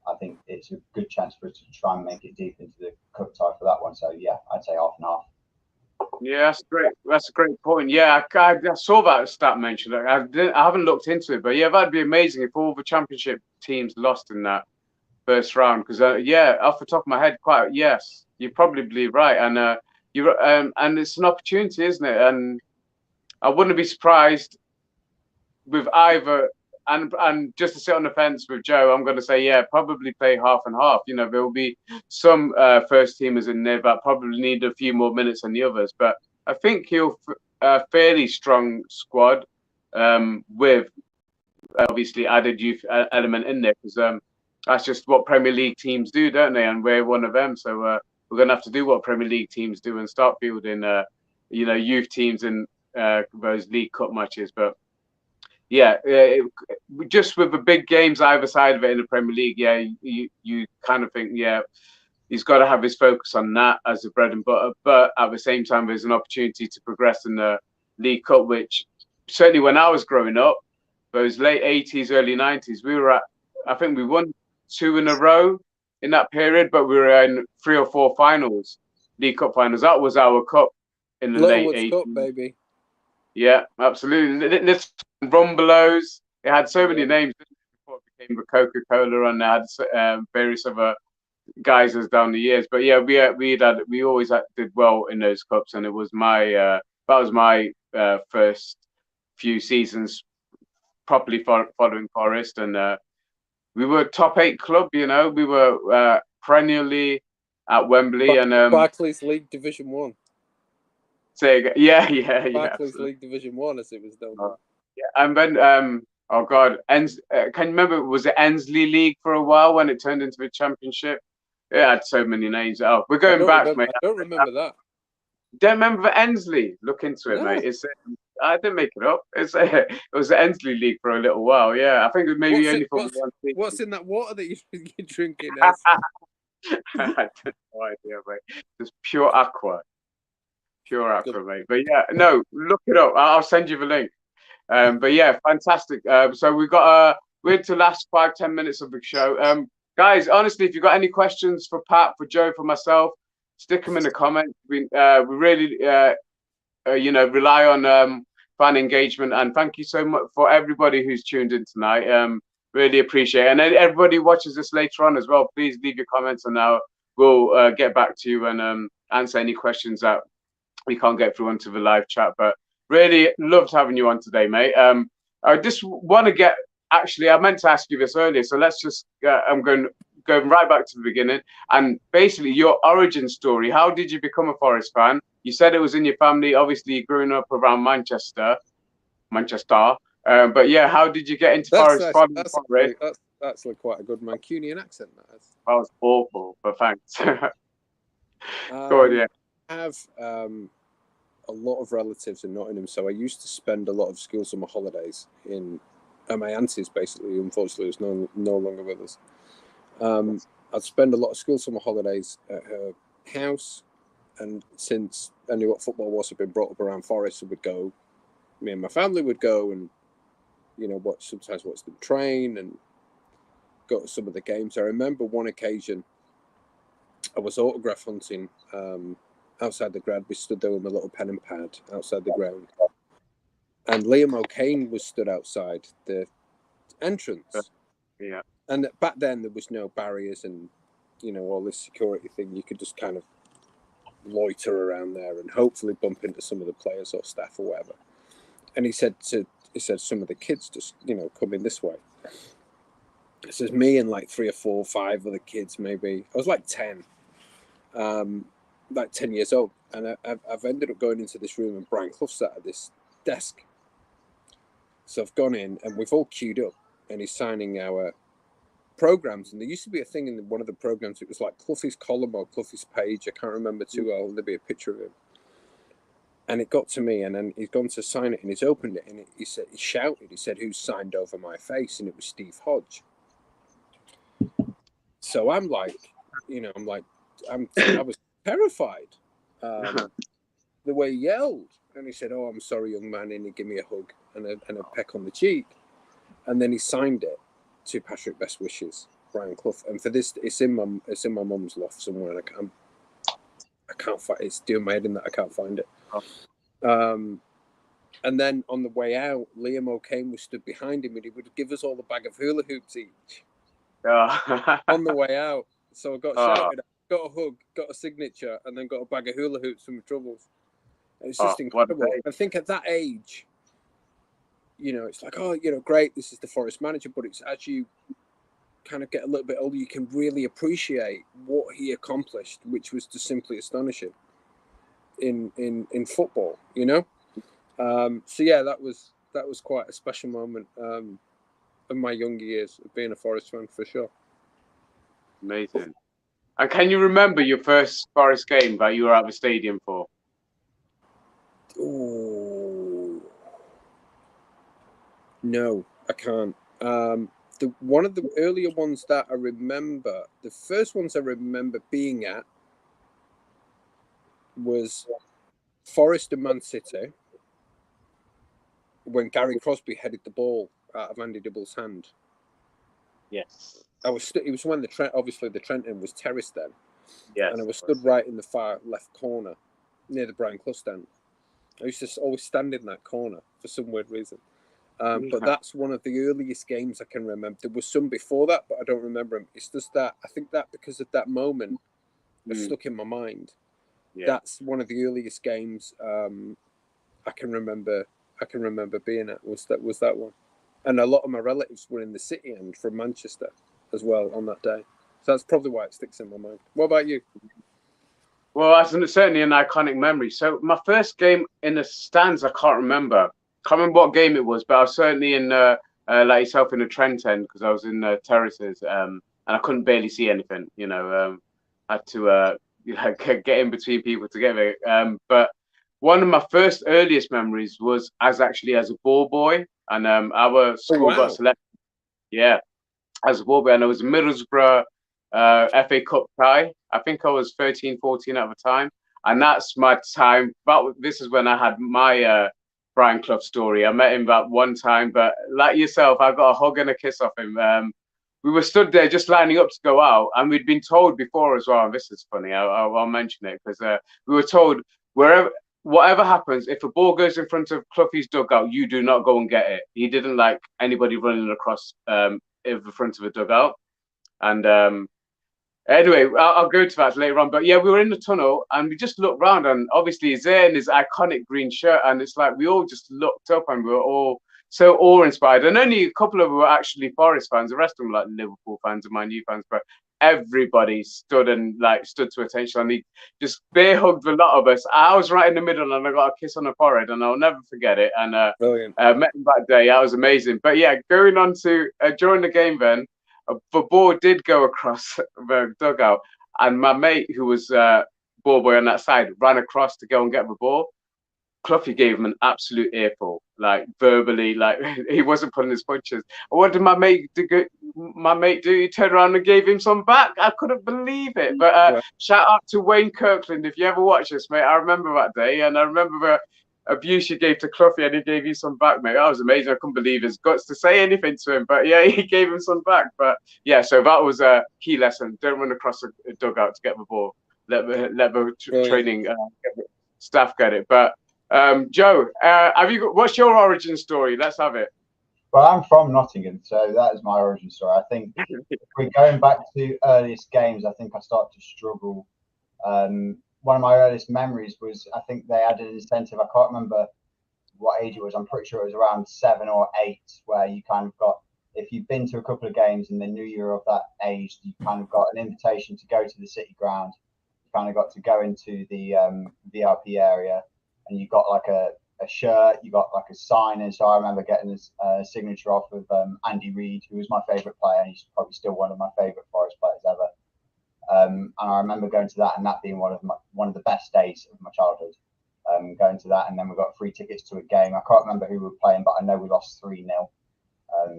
I think it's a good chance for us to try and make it deep into the cup tie for that one. So yeah, I'd say half and half. Yeah, that's great. That's a great point. Yeah, I saw that stat mentioned. I haven't looked into it, but yeah, that'd be amazing if all the championship teams lost in that first round. Because yeah, off the top of my head, yes, you're probably right, and and it's an opportunity, isn't it? And I wouldn't be surprised with either. And just to sit on the fence with Joe, I'm going to say, yeah, probably play half and half. You know, there will be some first teamers in there that probably need a few more minutes than the others. But I think he'll a fairly strong squad with obviously added youth element in there, because that's just what Premier League teams do, don't they? And we're one of them. So we're going to have to do what Premier League teams do and start building, youth teams in those League Cup matches. But yeah, just with the big games either side of it in the Premier League, yeah, you kind of think, yeah, he's got to have his focus on that as the bread and butter. But at the same time, there's an opportunity to progress in the League Cup, which certainly when I was growing up, those late 80s, early 90s, I think we won 2 in a row in that period, but we were in 3 or 4 finals, League Cup finals. That was our cup in the late 80s. Cup, baby. Yeah, absolutely. This Rumbelows, it had so many names before it became the Coca-Cola, and it had various other guises down the years. But yeah, we always did well in those cups, and it was my first few seasons properly following Forest, and we were top 8 club. You know, we were perennially at Wembley, and Barclays League Division 1. Yeah. Barclays League Division 1, as it was known. Yeah, and then oh God, can you remember? Was it Ensley League for a while when it turned into the Championship? It had so many names. Oh, we're going back, mate. I don't remember that. Don't remember the Ensley? Look into it, mate. It's I didn't make it up. It was the Ensley League for a little while. Yeah, I think it was maybe only for 1 season. What's in that water that you're drinking? I have no idea, mate. Just pure aqua. Pure aqua, mate. But yeah, no, look it up. I'll send you the link. But yeah, fantastic. So we're into the last 5-10 minutes of the show. Guys, honestly, if you've got any questions for Pat, for Joe, for myself, stick them in the comments. We really, rely on fan engagement, and thank you so much for everybody who's tuned in tonight. Really appreciate it. And everybody watches this later on as well. Please leave your comments, and we'll get back to you and answer any questions that we can't get through onto the live chat. But really loved having you on today, mate. I just want to I meant to ask you this earlier, so let's just, I'm going right back to the beginning, and basically your origin story. How did you become a Forest fan? You said it was in your family, obviously growing up around Manchester. But yeah, how did you get into Forest? That's actually quite a good Mancunian accent. That was awful, but thanks. Go on, yeah. I have a lot of relatives in Nottingham, so I used to spend a lot of school summer holidays at my auntie's, basically. Unfortunately, is no longer with us. I'd spend a lot of school summer holidays at her house, and since I knew what football was, I'd been brought up around Forest, so me and my family would go and sometimes watch them train and go to some of the games. I remember one occasion I was autograph hunting outside the ground. We stood there with my little pen and pad outside the ground, and Liam O'Kane was stood outside the entrance. Yeah. And back then there was no barriers and all this security thing. You could just kind of loiter around there and hopefully bump into some of the players or staff or whatever. And he said some of the kids just come in this way. It says me and like 3 or 4 or 5 other kids, maybe. I was like 10. Like 10 years old, and I've ended up going into this room, and Brian Clough sat at this desk. So I've gone in, and we've all queued up, and he's signing our programs. And there used to be a thing in one of the programs. It was like Clough's column or Clough's page. I can't remember too well. There'd be a picture of him, and it got to me, and then he's gone to sign it, and he's opened it, and he shouted. He said, "Who's signed over my face?" And it was Steve Hodge. So I'm like, I was terrified the way he yelled, and he said, "Oh, I'm sorry, young man," and he gave me a hug and a peck on the cheek, and then he signed it to Patrick Best Wishes, Brian Clough. And for this, it's in my mum's loft somewhere, and I can't find it. It's doing my head in that I can't find it. And then on the way out, Liam O'Kane was stood behind him, and he would give us all a bag of hula hoops each on the way out. So I got shouted at, got a hug, got a signature, and then got a bag of hula hoops from my troubles. And it's just incredible. I think at that age, you know, it's like, oh, you know, great, this is the Forest manager, but it's as you kind of get a little bit older, you can really appreciate what he accomplished, which was just simply astonishing in football, you know. So yeah, that was quite a special moment in my younger years of being a Forest fan, for sure. Amazing. And can you remember your first Forest game that you were at the stadium for? Oh no, I can't. One of the earlier ones that I remember, the first ones I remember being at was Forest and Man City, when Gary Crosby headed the ball out of Andy Dibble's hand. Yes. It was when obviously the Trenton was terraced then. Yes. And I was stood right in the far left corner near the Brian Clough stand. I used to always stand in that corner for some weird reason. But that's one of the earliest games I can remember. There was some before that, but I don't remember them. It's just that I think that because of that moment, it's stuck in my mind. Yeah. That's one of the earliest games I can remember being at was that one. And a lot of my relatives were in the city end from Manchester as well on that day. So that's probably why it sticks in my mind. What about you? Well, that's certainly an iconic memory. So my first game in the stands, I can't remember. Can't remember what game it was, but I was certainly in, like yourself, in the Trent end, because I was in terraces, and I couldn't barely see anything. You know, I had to get in between people to get there. But one of my first earliest memories was as a ball boy, and our school got selected. Yeah, as a ball boy, and it was Middlesbrough FA Cup tie. I think I was 13, 14 at the time, and that's my time. But this is when I had my Brian Clough story. I met him about one time, but like yourself, I got a hug and a kiss off him. We were stood there just lining up to go out, and we'd been told before as well. And this is funny. I'll mention it because we were told whatever happens, if a ball goes in front of Cloughie's dugout, you do not go and get it. He didn't like anybody running across in the front of a dugout. And anyway, I'll go to that later on. But yeah, we were in the tunnel and we just looked around, and obviously he's there in his iconic green shirt, and it's like we all just looked up and we were all so awe-inspired. And only a couple of them were actually Forest fans. The rest of them were like Liverpool fans and Man U fans. But everybody stood to attention, and he just bear hugged a lot of us. I was right in the middle, and I got a kiss on the forehead, and I'll never forget it. And met him that day. That was amazing. But yeah, going on to during the game then, the ball did go across the dugout, and my mate, who was ball boy on that side, ran across to go and get the ball. Cloughie gave him an absolute earful, like verbally, like he wasn't pulling his punches. What did my mate do? He turned around and gave him some back. I couldn't believe it. But shout out to Wayne Kirkland, if you ever watch this, mate. I remember that day, and I remember the abuse you gave to Cloughie, and he gave you some back, mate. That was amazing. I couldn't believe his guts to say anything to him, but yeah, he gave him some back. But yeah, so that was a key lesson. Don't run across a dugout to get the ball. Let the training staff get it. But Joe, what's your origin story? Let's have it. Well, I'm from Nottingham, so that is my origin story. I think if we're going back to earliest games, I think I started to struggle. One of my earliest memories was, I think they had an incentive. I can't remember what age it was. I'm pretty sure it was around 7 or 8, where you kind of got, if you've been to a couple of games and they knew you were of that age, you kind of got an invitation to go to the City Ground. You kind of got to go into the VIP area, and you got like a shirt, you got like a sign. And so I remember getting this signature off of Andy Reid, who was my favourite player, and he's probably still one of my favourite Forest players ever. And I remember going to that, and that being one of the best days of my childhood. Going to that, and then we got free tickets to a game. I can't remember who we were playing, but I know we lost 3-0.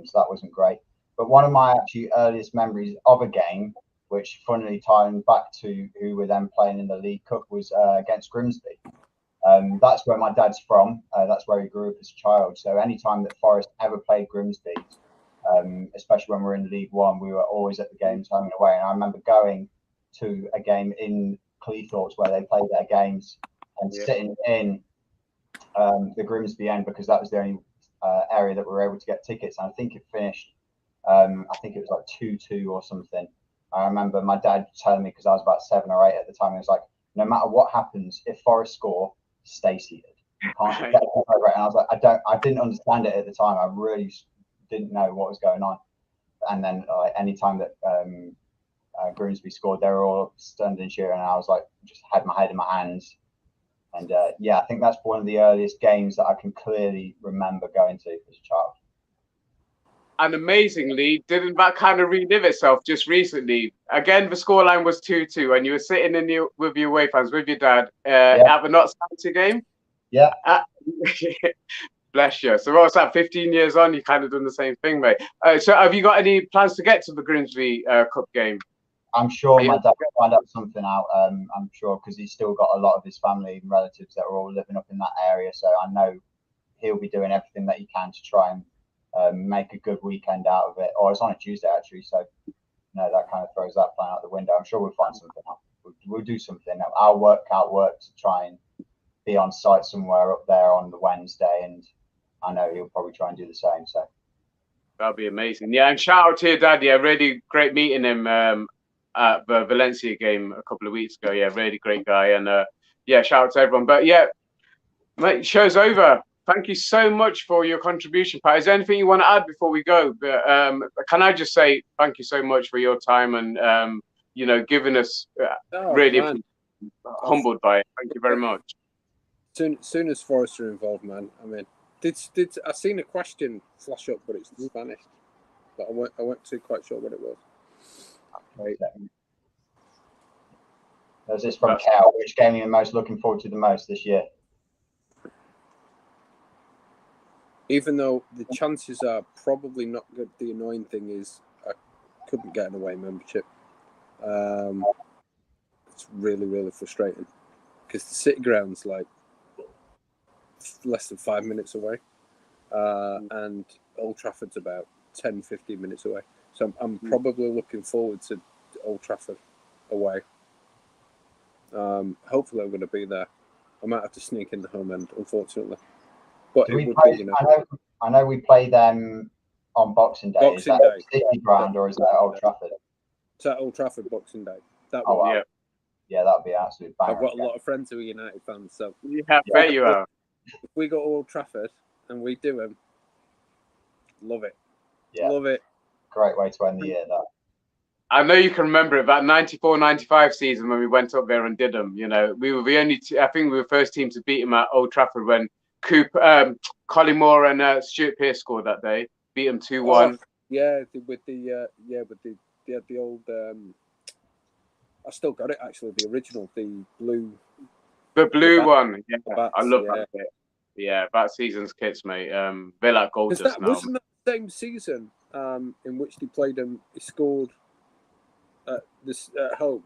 So that wasn't great. But one of my actually earliest memories of a game, which funnily tying back to who were then playing in the League Cup, was against Grimsby. That's where my dad's from. That's where he grew up as a child. So anytime that Forest ever played Grimsby, especially when we were in League One. We were always at the games home and away. And I remember going to a game in Cleethorpes where they played their games and sitting in the Grimsby end because that was the only area that we were able to get tickets. And I think it finished, I think it was like 2-2 or something. I remember my dad telling me, because I was about 7 or 8 at the time, he was like, no matter what happens, if Forest score, stay seated. You can't get over it. And I was like, I didn't understand it at the time. I really didn't know what was going on. And then any time that Grimsby scored, they were all stunned and cheering. And I was like, just had my head in my hands. And I think that's one of the earliest games that I can clearly remember going to as a child. And amazingly, didn't that kind of relive itself just recently? Again, the scoreline was 2-2, and you were sitting with your away fans, with your dad, at the Notts County game. Yeah. Bless you. So what's that, 15 years on, you kind of done the same thing, mate. So have you got any plans to get to the Grimsby Cup game? I'm sure my dad will find out something out. I'm sure, because he's still got a lot of his family and relatives that are all living up in that area. So I know he'll be doing everything that he can to try and make a good weekend out of it. Or it's on a Tuesday, actually. So, that kind of throws that plan out the window. I'm sure we'll find something out. We'll do something. I'll work to try and be on site somewhere up there on the Wednesday. And I know he'll probably try and do the same. So that'll be amazing. Yeah, and shout out to your dad. Yeah, really great meeting him at the Valencia game a couple of weeks ago. Yeah, really great guy. And shout out to everyone. But yeah, mate, show's over. Thank you so much for your contribution, Pat. Is there anything you want to add before we go? But can I just say thank you so much for your time and giving us really humbled by it. Thank you very much. Soon as Forest are involved, man. I mean, did I seen a question flash up, but it's vanished. But I weren't too quite sure what it was. Okay. There's this from Cal. Which game are you most looking forward to the most this year? Even though the chances are probably not good, the annoying thing is I couldn't get an away membership. It's really, really frustrating because the City Ground's like less than 5 minutes away, and Old Trafford's about 10-15 minutes away. So I'm probably looking forward to Old Trafford away. Hopefully I'm going to be there. I might have to sneak in the home end, unfortunately. But I know we play them on Boxing Day. Is that City Ground or is that Old Trafford? It's at Old Trafford Boxing Day. That would that'd be absolutely bang. I've got a lot of friends who are United fans, so bet you are. If we go to Old Trafford and we do them, love it. Yeah, love it. Great way to end the year, though. I know you can remember it, that 94-95 season when we went up there and did them. We were the only I think we were the first team to beat them at Old Trafford when Collymore and Stuart Pearce scored that day. Beat them 2-1. With the old. I still got it actually. The original, the blue one. Yeah, bats, I love that bit. Yeah, that season's kits, mate. They're like gold dust now. Wasn't that the same season in which they played them? He scored at home.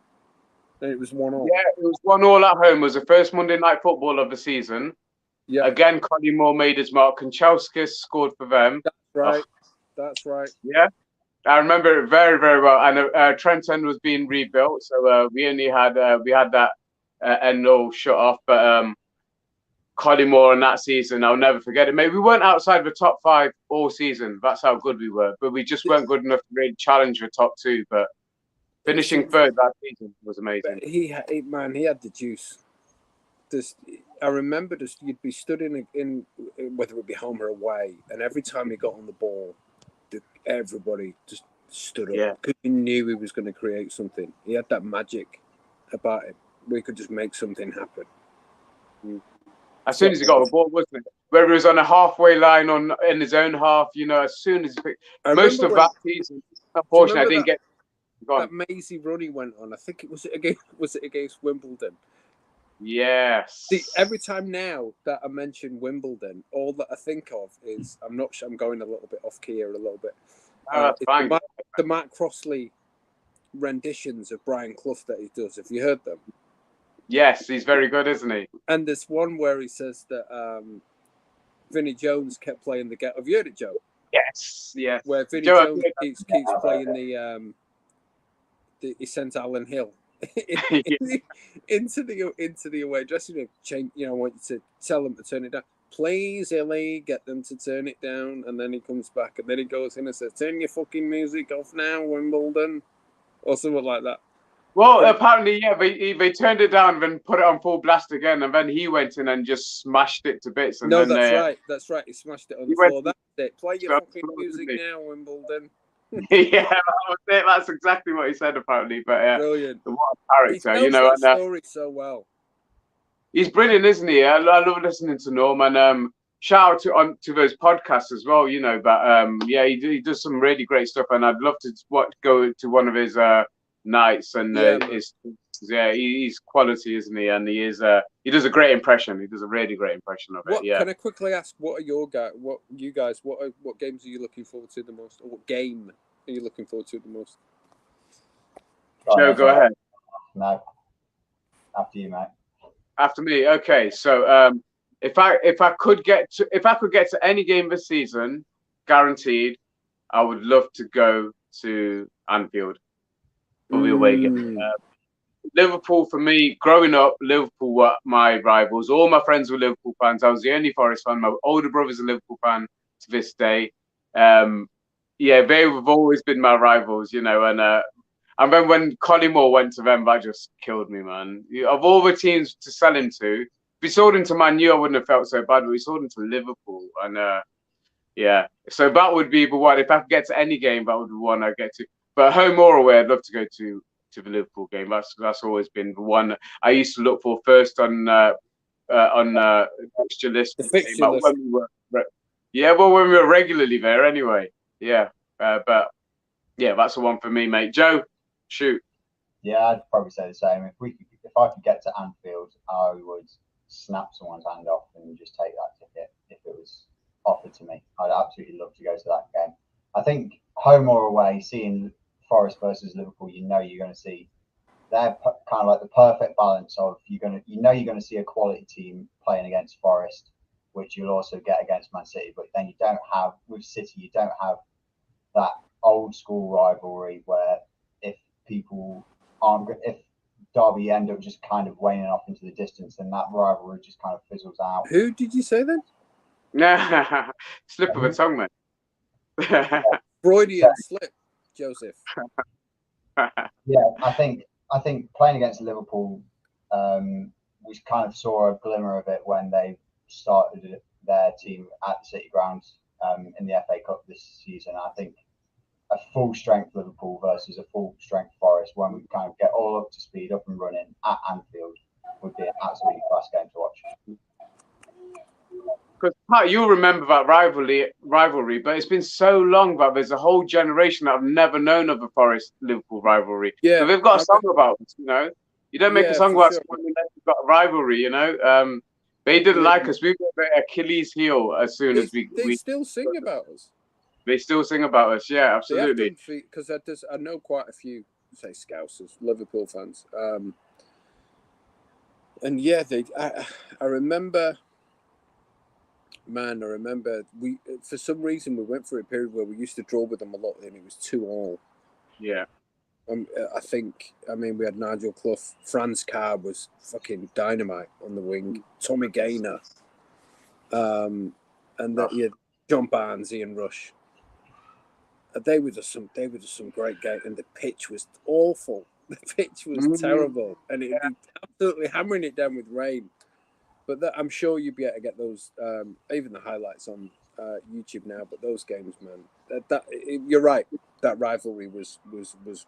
And it was 1-1. Yeah, it was 1-1 at home. It was the first Monday night football of the season. Yeah. Again, Collymore made his mark. Konchauskis scored for them. That's right. That's right. Yeah, I remember it very, very well. And Trent End was being rebuilt, so we only had that end all shut off. But Collymore in that season, I'll never forget it. Maybe we weren't outside the top 5 all season. That's how good we were. But we just weren't good enough to really challenge the top 2. But finishing third that season was amazing. He had the juice. I remember you'd be stood in whether it be home or away, and every time he got on the ball, everybody just stood up because he knew he was going to create something. He had that magic about him. We could just make something happen. As soon as he got the ball, wasn't it? Whether he was on a halfway line in his own half, as soon as he picked, most of that season, unfortunately, I didn't get that mazy run he went on. I think it was against Wimbledon. Yes. See, every time now that I mention Wimbledon, all that I think of is I'm going a little bit off key here a little bit. The Matt Crossley renditions of Brian Clough that he does. Have you heard them? Yes, he's very good, isn't he? And there's one where he says that Vinnie Jones kept playing the game. Have you heard it, Joe? Yes, yes. Where Vinnie Joe, Jones keeps playing he sent Alan Hill into the away dressing room. I want you to tell them to turn it down. Please, Illy, get them to turn it down. And then he comes back and then he goes in and says, turn your fucking music off now, Wimbledon. Or something like that. Well, apparently, yeah, they turned it down, then put it on full blast again, and then he went in and just smashed it to bits. And no, then, that's right. He smashed it on the floor. That's it. Play your fucking music now, Wimbledon. Yeah, that was it. That's exactly what he said, apparently. But brilliant. What a character, he tells that story so well. He's brilliant, isn't he? I love listening to Norm, and shout out to those podcasts as well. But he does some really great stuff, and I'd love to go to one of his nights. And he's quality, isn't he? And he does a great impression. He does a really great impression of it. Yeah. Can I quickly ask, what games are you looking forward to the most, or what game are you looking forward to the most? Joe, go ahead. No, after you, mate. After me, okay. So if I could get to any game this season, guaranteed, I would love to go to Anfield for the away game. Liverpool, for me, growing up, Liverpool were my rivals. All my friends were Liverpool fans. I was the only Forest fan. My older brother's a Liverpool fan to this day. They've always been my rivals, and then when Collymore went to them, that just killed me, man. Of all the teams to sell him to, if we sold him to Man U, I wouldn't have felt so bad, but we sold him to Liverpool. And so that would be the one. If I could get to any game, that would be the one I'd get to. But home or away, I'd love to go to the Liverpool game. That's always been the one I used to look for first on fixture list. When we were regularly there anyway. Yeah, but yeah, that's the one for me, mate. Joe. Shoot. Yeah, I'd probably say the same. If I could get to Anfield, I would snap someone's hand off and just take that ticket if it was offered to me. I'd absolutely love to go to that game. I think home or away, seeing Forest versus Liverpool, you're going to see they're kind of like the perfect balance of you're going to see a quality team playing against Forest, which you'll also get against Man City. But then you don't have with City, you don't have that old school rivalry where if Derby end up just kind of waning off into the distance, then that rivalry just kind of fizzles out. Who did you say then? Slip of a tongue, man. Freudian slip, Joseph. Yeah, I think playing against Liverpool, we kind of saw a glimmer of it when they started their team at the City Grounds in the FA Cup this season. I think a full strength Liverpool versus a full strength Forest, when we kind of get all up to speed, up and running at Anfield, would be an absolutely class game to watch. Because Pat, you'll remember that rivalry, but it's been so long that there's a whole generation that I've never known of a Forest Liverpool rivalry. Yeah, so they've got a song about it. You don't make a song about someone unless you've got a rivalry. They didn't like us. We got their Achilles heel as soon as we. They still sing about us. They still sing about us, yeah, absolutely. Because I know quite a few, say, Scousers, Liverpool fans, and yeah, I remember. Man, I remember we for some reason we went through a period where we used to draw with them a lot, and it was 2-2. Yeah. We had Nigel Clough, Franz Carr was fucking dynamite on the wing, Tommy Gaynor, and John Barnes, Ian Rush. They were just some great game, and the pitch was awful. The pitch was terrible, and it'd be absolutely hammering it down with rain. But I'm sure you'd be able to get those, even the highlights on YouTube now. But those games, man, you're right. That rivalry was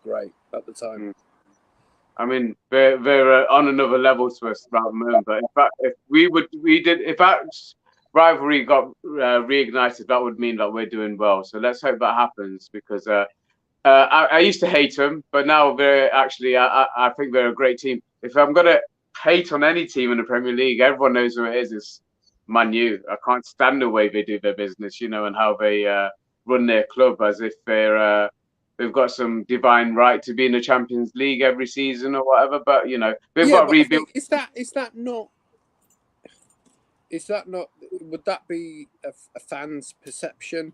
great at the time. I mean, they're on another level to us about the moon. But in fact, if that rivalry got reignited, that would mean that we're doing well. So let's hope that happens, because I used to hate them, but now they're actually, I think they're a great team. If I'm going to hate on any team in the Premier League, everyone knows who it is. It's Man U. I can't stand the way they do their business, and how they run their club as if they've got some divine right to be in the Champions League every season or whatever. But they've got to rebuild. Is that not? Would that be a fan's perception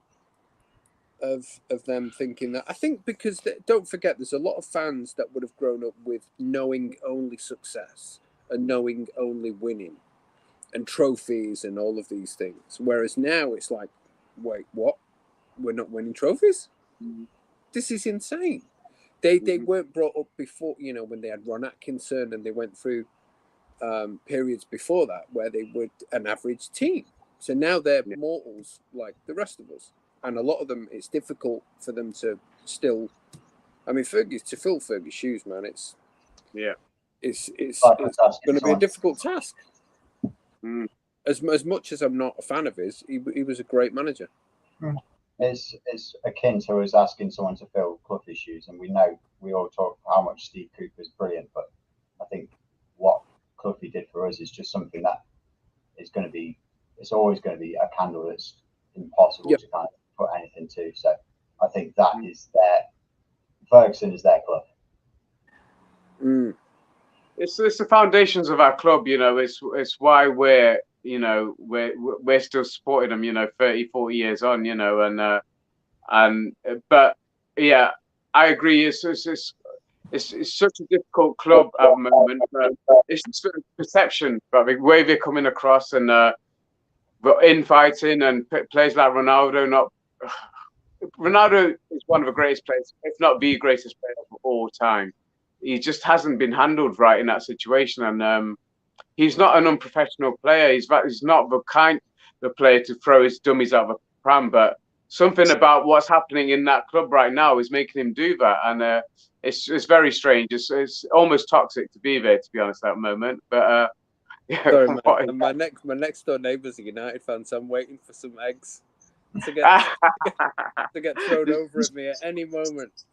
of them thinking that. I think because don't forget, there's a lot of fans that would have grown up with knowing only success and knowing only winning and trophies and all of these things. Whereas now it's like, wait, what? We're not winning trophies? This is insane. They weren't brought up before, you know, when they had Ron Atkinson, and they went through periods before that where they were an average team. So now they're mortals like the rest of us. And a lot of them, it's difficult for them to still. I mean, to fill Fergie's shoes, man, it's going to be a difficult task. As much as I'm not a fan of his, he was a great manager. It's akin to us asking someone to fill Cloughie's shoes, and we all talk how much Steve Cooper is brilliant, but I think what Cloughie did for us is just something that is going to be. It's always going to be a candle that's impossible to kind of put anything to. So I think that is Ferguson is their club. It's the foundations of our club, you know. It's why we're still supporting them, you know, 30, 40 years on, you know, but yeah, I agree. It's such a difficult club at the moment. It's just perception, but the way they're coming across, and infighting, and players like Ronaldo. Ronaldo is one of the greatest players, if not the greatest player of all time. He just hasn't been handled right in that situation, and he's not an unprofessional player. He's not the kind of player to throw his dummies out of a pram. But something about what's happening in that club right now is making him do that, and it's very strange. It's almost toxic to be there, to be honest, at the moment. But yeah, sorry, man. My next door neighbour's a United fan, so I'm waiting for some eggs to get thrown over at me at any moment.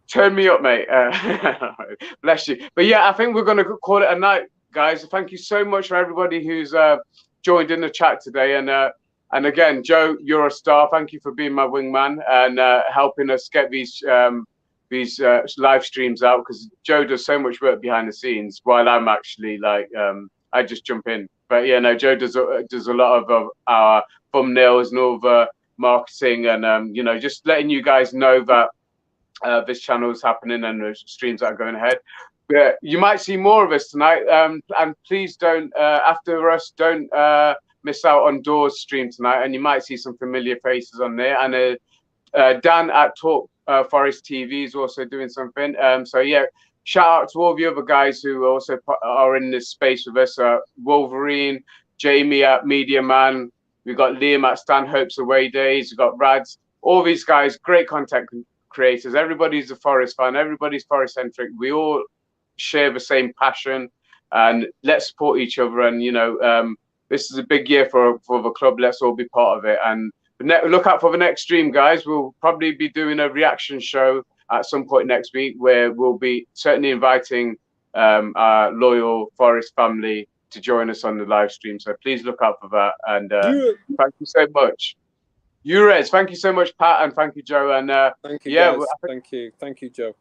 Turn me up, mate. Bless you. But yeah, I think we're going to call it a night, guys. Thank you so much for everybody who's joined in the chat today. And again, Joe, you're a star. Thank you for being my wingman and helping us get these live streams out, because Joe does so much work behind the scenes while I'm actually I just jump in. But yeah, no, Joe does a lot of our thumbnails and all the marketing, and you know, just letting you guys know that this channel is happening and the streams that are going ahead. But you might see more of us tonight, and please don't after us don't miss out on Door's stream tonight, and you might see some familiar faces on there. And Dan at Talk Forest TV is also doing something. So yeah, shout out to all the other guys who also are in this space with us. Wolverine, Jamie at Media Man. We've got Liam at Stanhope's Away Days. We've got Rads. All these guys, great content creators. Everybody's a Forest fan. Everybody's Forest centric. We all share the same passion, and let's support each other. And you know, this is a big year for the club. Let's all be part of it. And look out for the next stream, guys. We'll probably be doing a reaction show at some point next week, where we'll be certainly inviting our loyal Forest family to join us on the live stream. So please look out for that. And thank you so much. Urez, thank you so much, Pat, and thank you, Joe. And thank you, guys. Thank you, Joe.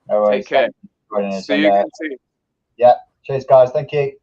No worries. Take care. See you. Yeah. Cheers, guys. Thank you.